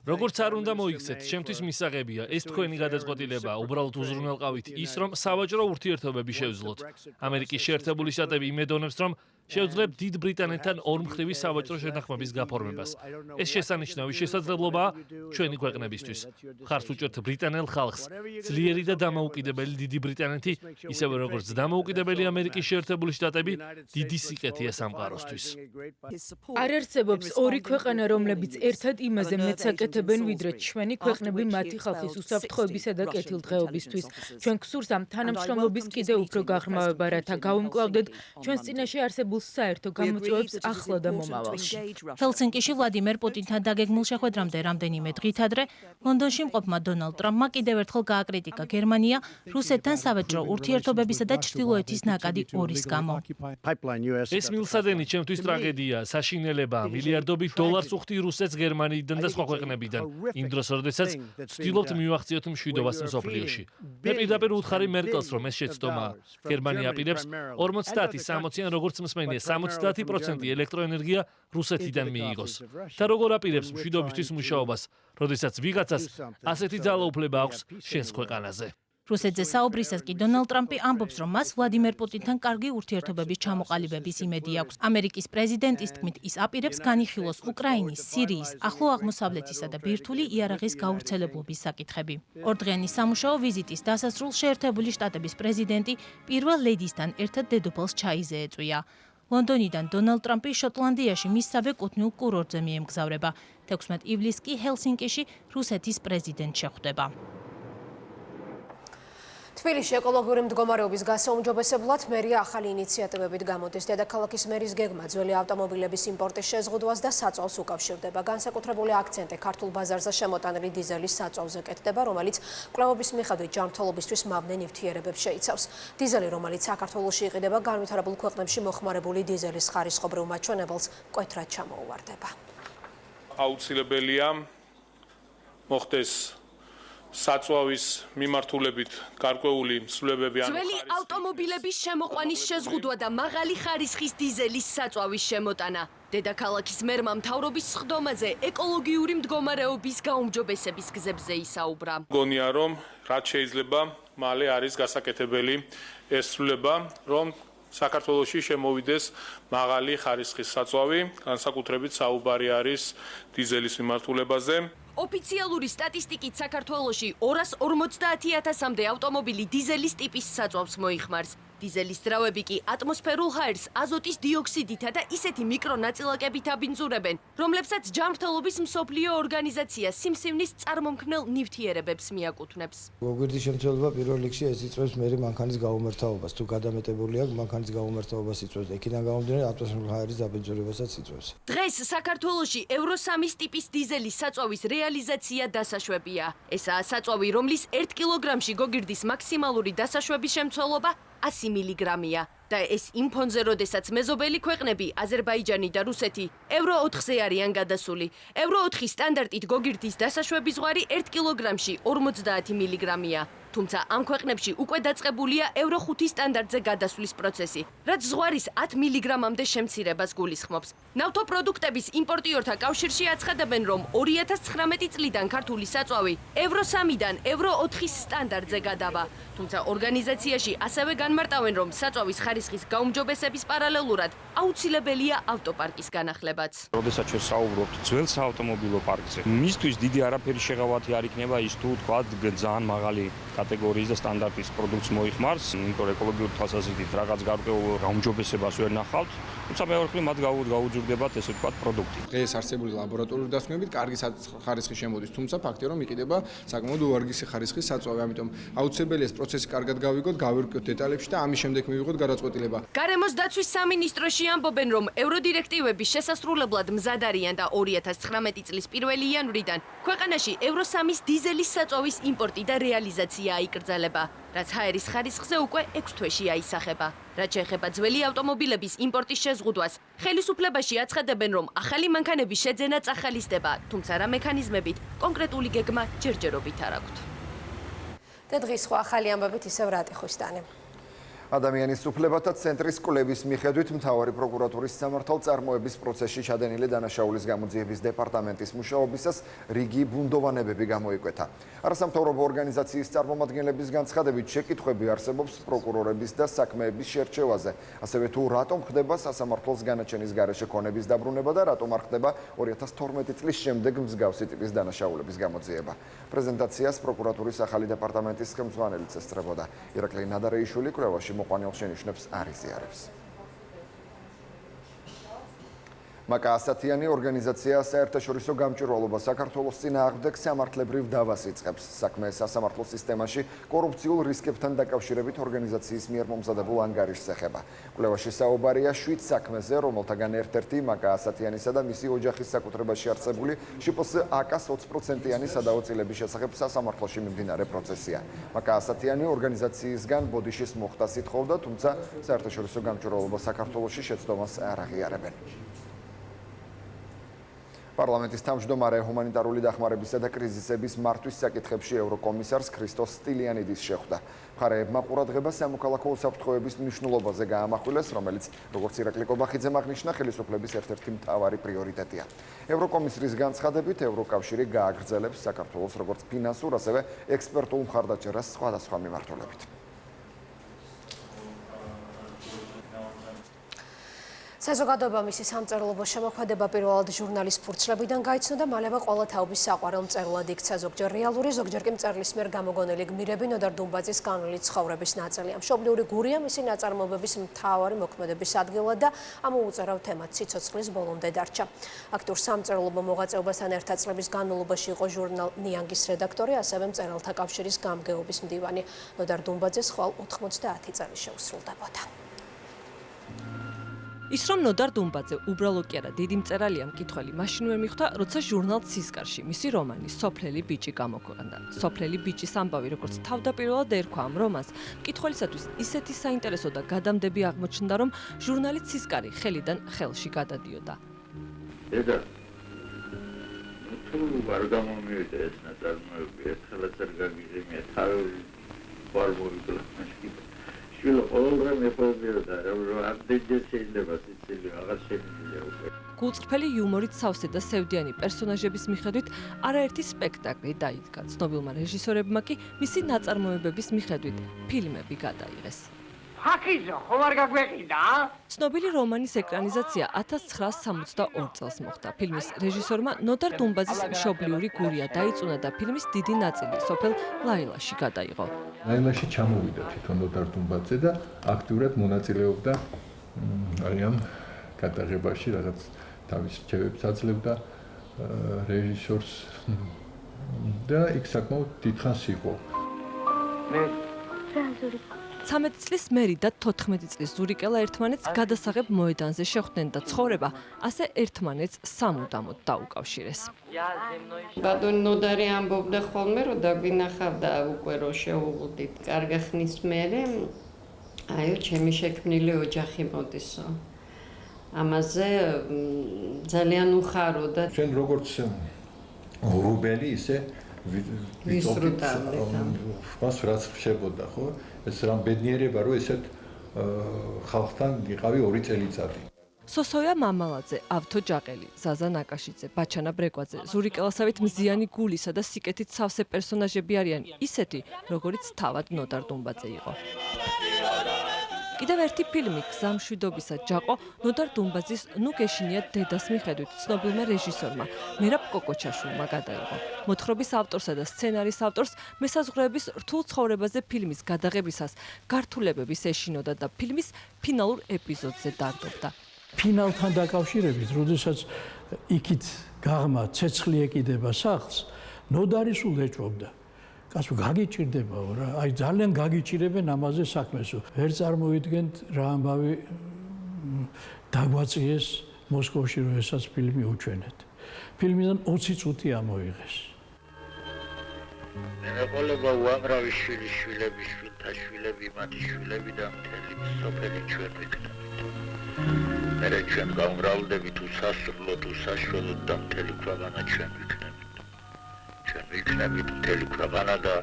როგორც არ უნდა მოიქცეთ, ჩემთვის მისაღებია ეს თქვენი გადაწყვეტილება, უბრალოდ უზრუნველყავით ის, რომ სავაჭრო ურთიერთობები შევძლოთ. ამერიკის შეერთებული შტატები იმედოვნებს, რომ შეუძლებ დიდ ბრიტანეთთან ორმხრივი სავაჭრო შეთანხმების გაფორმებას. ეს შესანიშნავი შესაძლებლობაა ჩვენი ქვეყნებისთვის. მხარს უჭერთ ბრიტანელ ხალხს. ძლიერი და დამოუკიდებელი დიდი ბრიტანეთი, ისევე როგორც დამოუკიდებელი ამერიკის შეერთებული შტატები, დიდი სიკეთეა სამყაროსთვის. არ არსებობს ორი ქვეყანა, რომლებიც ერთად იმაზე მეტს აკეთებენ, ვიდრე ჩვენი ქვეყნები მათი ხალხის უსაფრთხოებისა და კეთილდღეობისთვის. ჩვენ გსურს ამ თანამშრომლობის კიდევ უფრო გაღრმავება, რათა გავუმკლავდეთ ჩვენს წინაშე არსებულ საერთო გამოწვევებს ახლა და მომავალში. ჰელსინკიში ვლადიმერ პუტინთან დაგეგმილ შეხვედრამდე რამდენიმე დღით ადრე ლონდონში მყოფმა დონალდ ტრამპმა კიდევ ერთხელ გააკრიტიკა გერმანია რუსეთთან სავაჭრო ურთიერთობებისა და ჩრდილოეთის ნაკადი ორის გამო. ეს მილსადენი ჩემთვის ტრაგედია, საშინელება, მილიარდობით დოლარს უხდი რუსეთს გერმანიიდან და სხვა ქვეყნებიდან. ქვეყნებიდან. იმ დროს, როდესაც ვცდილობთ მივახციოთ მშვიდობას მსოფლიოში. მე პირდაპირ უთხარი მერკელს, რომ ეს შეცდომაა. გერმანია აპირებს 50-60-ან როგორც მსმენია 70% ელექტროენერგია რუსეთიდან მიიღოს. და როგორ აპირებს მშვიდობისთვის მუშაობას, როდესაც ვიღაცას ასეთი ძალაუფლება აქვს შენს ქვეყანაზე. რუსეთზე საუბრისას კი დონალდ ტრამპი ამბობს, რომ მას ვლადიმერ პუტინთან კარგი ურთიერთობების ჩამოყალიბების იმედი აქვს. ამერიკის პრეზიდენტის თქმით, ის აპირებს განიხილოს უკრაინის, სირიის, ახლო აღმოსავლეთისა და ბირთვული იარაღის გავრცელებლობის საკითხები. ორდღიანი სამუშაო ვიზიტის დასასრულს შეერთებული შტატების პრეზიდენტი პირველ ლედისთან ერთად დედოფალს ჩაიზე ეწვია. ლონდონიდან დონალდ ტრამპი შოტლანდიაში მისსავე კუთვნილ კურორტზე მიემგზავრება. 16 ივლისს კი ჰელსინკიში რუსეთის პრეზიდენტ შეხვდება. თბილისში ეკოლოგიური მდგომარეობის გასაუმჯობესებლად მერია ახალი ინიციატივებით გამოდის. დედაქალაქის მერის გეგმა ძველი ავტომობილების იმპორტის შეზღუდვას და საწვავს უკავშირდება. განსაკუთრებული აქცენტი ქართულ ბაზარზე შემოტანილი დიზელის საწვავზე კეთდება, რომელიც კვლევების მიხედვით ჯანმრთელობისთვის მავნე ნივთიერებებს შეიცავს. დიზელი, რომელიც საქართველოში იყიდება, განვითარებულ ქვეყნებში მოხმარებული დიზელის ხარისხობრივ მაჩვენებელს მკვეთრად ჩამოუვარდება. აუცილებელია მოხდეს საწვავის მიმართულებით გარკვეული ცვლილებები. ძველი ავტომობილების შემოყვანის შეზღუდვა და მაღალი ხარისხის დიზელის საწვავის შემოტანა. დედაქალაქის მერმა მთავრობის სხდომაზე ეკოლოგიური მდგომარეობის გაუმჯობესების გზებზე ისაუბრა. მგონია, რომ რაც შეიძლება მალე არის გასაკეთებელი ეს ცვლილება, რომ საქართველოში შემოვიდეს მაღალი ხარისხის საწვავი, განსაკუთრებით საუბარი არის დიზელის მიმართულებაზე. ოფიციალური სტატისტიკით საქართველოში 250,000-მდე ავტომობილი დიზელის ტიპის საწვავს მოიხმარს. დიზელის ძრავები კი ატმოსფერულ ჰაერს აზოტის დიოქსიდითა და ისეთი მიკრონაწილაკებით აბინძურებენ, რომლებსაც ჯანმრთელობის მსოფლიო ორგანიზაცია სიმსივნის წარმომქმნელ ნივთიერებებს მიაკუთვნებს. გოგირდის შემცველობა პირველ რიგში ეს იწვევს მერი მანქანის გაუმერთაობას. თუ გადამეტებული აქვს, მანქანის გაუმერთაობას იწვევს და იქიდან გამომდინარე ატმოსფერულ ჰაერის დაბინძურებასაც იწვევს. დღეს საქართველოში ევრო 3 ტიპის დიზელის საწვავის რეალიზაცია დასაშვებია. ესაა საწვავი, რომლის 1 კილოგრამში გოგირდის მაქსიმალური დასაშვების შემცველობა 100 მილიგრამია და ეს იმ ფონზე, როდესაც მეზობელი ქვეყნები აზერბაიჯანი და რუსეთი ევრო 4-ზე არიან გადასული. ევრო 4 სტანდარტით გოგირდის დასაშვების ზღვარი 1 კილოგრამში 50 მილიგრამია. თუმცა ამ ქვეყნებში უკვე დაწყებულია ევრო 5 სტანდარტზე გადასვლის პროცესი, რაც ზღვარის 10 მილიგრამამდე შემცირებას გულისხმობს. ნავთობპროდუქტების იმპორტიორთა კავშირში აცხადებენ, რომ 2019 წლიდან ქართული საწვავი ევრო 3-დან ევრო 4 სტანდარტზე გადავა. თუმცა ორგანიზაციაში ასევე განმარტავენ, რომ საწვავის ხარისხის გაუმჯობესების პარალელურად აუცილებელია ავტოპარკის განახლებაც. როდესაც ჩვენ საუბრობთ ძველ საავტომობილო პარკზე, მისთვის დიდი არაფერი შეღავათი არ იქნება ის თუ თქვა ძალიან მაღალი კატეგორიის და სტანდარტის პროდუქტს მოიხმარს, იმიტომ რომ ეკოლოგიური თვალსაზრისით რაღაც გარკვეულ გაუმჯობესებას ვერ ნახავთ, თუმცა მეორე მხრივ მათ გაუძურდებათ ესე ვთქვათ პროდუქტი. დღეს არსებული ლაბორატორიული დასკვნებით კარგი ხარისხი შემოდის, თუმცა ფაქტია რომ იყიდება საკმაოდ უარგისი ხარისხის საწვავი, ამიტომ აუცილებელია ეს პროცესი კარგად გავიგოთ, გავერკვიოთ დეტალებში და ამის შემდეგ მივიღოთ გადაწყვეტილება. გარემოს დაცვის სამინისტროში ამბობენ, რომ ევროდირექტივების შესასრულებლად მზად არიან და 2019 წლის 1 იანვრიდან ქვეყანაში ევრო 3-ის დიზელის საწვავის იმპორტი და რეალიზაცია აიკრძალება, რაც ჰაერის ხარისხზე უკვე 6 თვეში აისახება. რაც შეეხება ძველი ავტომობილების იმპორტის შეზღუდვას, ხელისუფლებაში აცხადებენ, რომ ახალი მანქანების შეძენა წახალისდება, თუმცა რა მექანიზმებით კონკრეტული გეგმა ჯერჯერობით არ აქვთ. და დღის სხვა ახალი ამბებით ისევ რატიხოსტანი. ადამიანის უფლებათა ცენტრის კვლევის მიხედვით მთავარი პროკურატურის სამართალწარმოების პროცესში ჩადენილი დანაშაულის გამოძიების დეპარტამენტის მუშაობისას რიგი ბუნდოვანებები გამოიკვეთა. არასამთავრობო ორგანიზაციის წარმომადგენლების განცხადებით შეკითხვები არსებობს პროკურორების და საქმეების შერჩევაზე. ასევე თუ რატომ ხდება სასამართლოს განაჩენის გარეშე ქონების დაბრუნება და რატომ არ ხდება 2012 წლის შემდეგ მსგავსი ტიპის დანაშაულების გამოძიება. პრეზენტაციას პროკურატურის ახალი დეპარტამენტის ხელმძღვანელიც ესწრებოდა. ირაკლი ნადარეიშვილი კვლევაში მოყვანილ შენიშვნებს არ იზიარებს. მაკა ასათიანი ორგანიზაცია საერთაშორისო გამჭვირვალობა საქართველოს წინააღმდეგ სამართლებრივ დავას იწყებს. საქმე სასამართლო სისტემაში კორუფციულ რისკებთან დაკავშირებით ორგანიზაციის მიერ მომზადებულ ანგარიშს ეხება. კვლევაში საუბარია 7 საქმეზე, რომელთაგან ერთ-ერთი მაკა ასათიანისა და მისი ოჯახის საკუთრებაში არსებული შპს აკას 20%-იანი სადავო წილების შესახებ სასამართლოში მიმდინარე პროცესია. მაკა ასათიანი ორგანიზაციისგან ბოდიშის მოხდას ითხოვდა, თუმცა საერთაშორისო გამჭვირვალობა საქართველოში შეცდომას არ აღიარებენ. პარლამენტის თავმჯდომარე ჰუმანიტარული დახმარებისა და კრიზისების მართვის საკითხებში ევროკომისარს ქრისტოს სტილიანიდის შეხვდა. მხარეებმა ყურადღება სამოქალაქო უსაფრთხოების მნიშვნელობაზე გაამახვილეს, რომელიც, როგორც ირაკლი კობახიძემ აღნიშნა, ხელისუფლების ერთ-ერთი მთავარი პრიორიტეტია. ევროკომისრის განცხადებით, ევროკავშირი გააგრძელებს საქართველოს როგორც ფინანსურ, ასევე ექსპერტულ მხარდაჭერას სხვადასხვა მიმართულებით. საზოგადოება მისი სამწერლობო შემოქმედება პირველად ჟურნალის ფურცლებიდან გაიცნო და მალევე ყველა თაობის საყვარელ მწერლად იქცა. ზოგჯერ რეალური, ზოგჯერ კი მწერლის მიერ გამოგონილი გმირები ნოდარ დუმბაძის განვლილი ცხოვრების ნაწილია. მშობლიური გურია მისი ნაწარმოებების მთავარი მოქმედების ადგილად და ამ უწერავ თემად სიცოცხლის ბოლომდე დარჩა. აქტიურ სამწერლობო მოღვაწეობასთან ერთად წლების განმავლობაში იყო ჟურნალ ნიანგის რედაქტორი, ასევე მწერალთა კავშირის გამგეობის მდივანი. ნოდარ დუმბაძეს ხვალ 90 წელი შეუსრულდებოდა. ის რომ ნოდარ დუმბაძე უბრალო კი არა დიდი მწერალია მკითხველი მაშინ ვერ მიხვდა, როცა ჟურნალ ცისკარში მისი რომანი სოფლელი ბიჭი გამოქვეყნდა. სოფლელი ბიჭის ამბავი როგორც თავდაპირველად ერქვა ამ რომანს, მკითხველისათვის ისეთი საინტერესო და გადამდები აღმოჩნდა, რომ ჟურნალი ცისკარი ხელიდან ხელში გადადიოდა. დედა, თუ არ გამომივიდა ეს ნაწარმოები, ერთხელაც არ გაგიზმია თავი ვარ მოვიდა მასკი. შვილო ყოველდღე მეფობიოდა, რომ ამდენჯერ შეიძლება სიცილი რაღაც შემიძლია უკვე. გულწრფელი იუმორით სავსე და სევდიანი პერსონაჟების მიხედვით არაერთი სპექტაკლი დაიდგა. ცნობილმა რეჟისორებმა კი მისი ნაწარმოებების მიხედვით ფილმები გადაიღეს. ფაქიზო, ხომ არ გაგვეყიდა? ცნობილი რომანის ეკრანიზაცია 1962 წელს მოხდა. ფილმის რეჟისორმა ნოდარ დუმბაძის მშობლიური გურია დაიწუნა და ფილმის დიდი ნაწილი სოფელ ლაილაში გადაიღო. ლაილაში ჩამოვიდა თვითონ ნოდარ დუმბაძე და აქტიურად მონაწილეობდა ამ გადაღებაში, რაღაც თავის რჩევებს აძლევდა რეჟისორს და იქ საკმაოდ დიდხანს იყო. 13 წლის მერი და 14 წლის ზურიკელა ერთმანეთს გადასაღებ მოედანზე შეხვდნენ და ცხოვრება ასე ერთმანეთს სამუდამოდ დაუკავშირეს. ბატონი ნოდარი ამბობდა ხოლმე, რომ დაგვინახავდა უკვე რო შევუღუდით კარგი ხნის მერე, აიო, ჩემი შექმნილი ოჯახი მოდისო. ამაზე ძალიან უხაროდა. ჩვენ როგორც რუბელი ისე ვისრუტავდით. რაც ხდებოდა, ხო? ეს რამ ბედნიერება, რომ ესეთ ხალხთან იყავი 2 წელიწადი. სოსოია მამალაძე, ავთო ჯაყელი, ზაზა ნაკაშიძე, ბაჩანა ბრეკვაძე, ზურიკელასავით მზიანი გულისა და სიკეთით სავსე პერსონაჟები არიან ისეთი, როგორიც თავად ნოდარ დუმბაძე იყო. კიდევ ერთი ფილმი გზამშვიდობისა ჯაყო ნოდარ დუმბაძის ნუ გეშინია დედას მიხედვით ცნობილმა რეჟისორმა მერაბ კოკოჩაშვილმა გადაიღო. მოთხრობის ავტორსა და სცენარის ავტორს მესაზღვრეების რთულ ცხოვრებაზე ფილმის გადაღებისას გართულებების ეშინოდა და ფილმის ფინალურ ეპიზოდზე დარდობდა. ფინალთან დაკავშირებით, როდესაც იქით გაღმა ცეცხლი ეკიდება სახლს, ნოდარი სულ ეჭვობდა. კაცო გაგიჭირდებაო რა, აი ძალიან გაგიჭირებენ ამაზე საქმესო. ვერ წარმოვიდგენთ რა ამბავი დაგვაწიეს მოსკოვში, რომ ესაც ფილმი უჩვენეთ. ფილმიდან 20 წუთი ამოიღეს. მეყოლება უამრავი შვილები, შვილთა შვილები, მათი შვილები და მთელი სოფელი ჩვენ ვიქნებით. მერე ჩვენ გამრავლდებით უსასრულოდ, უსაშველოდ და მთელი ქვეყანა ჩვენ ვიქნებით. ჩვენ ვიქნებით მთელი ქვეყანა და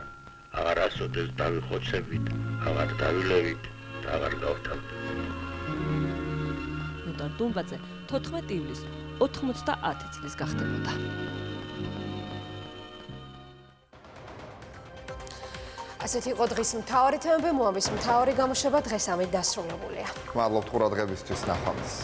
აღარასოდეს დავიხოცებით, აღარ დავილევით და აღარ გავთავდებით. ნოდარ დუმბაძე 14 ივლისს 90 წლის გახდებოდა. ასეთი იყო დღის მთავარი თემები, მოამბის მთავარი გამოშვება დღეს ამით დასრულებულია. მადლობთ ყურადღებისთვის, ნახვამდის.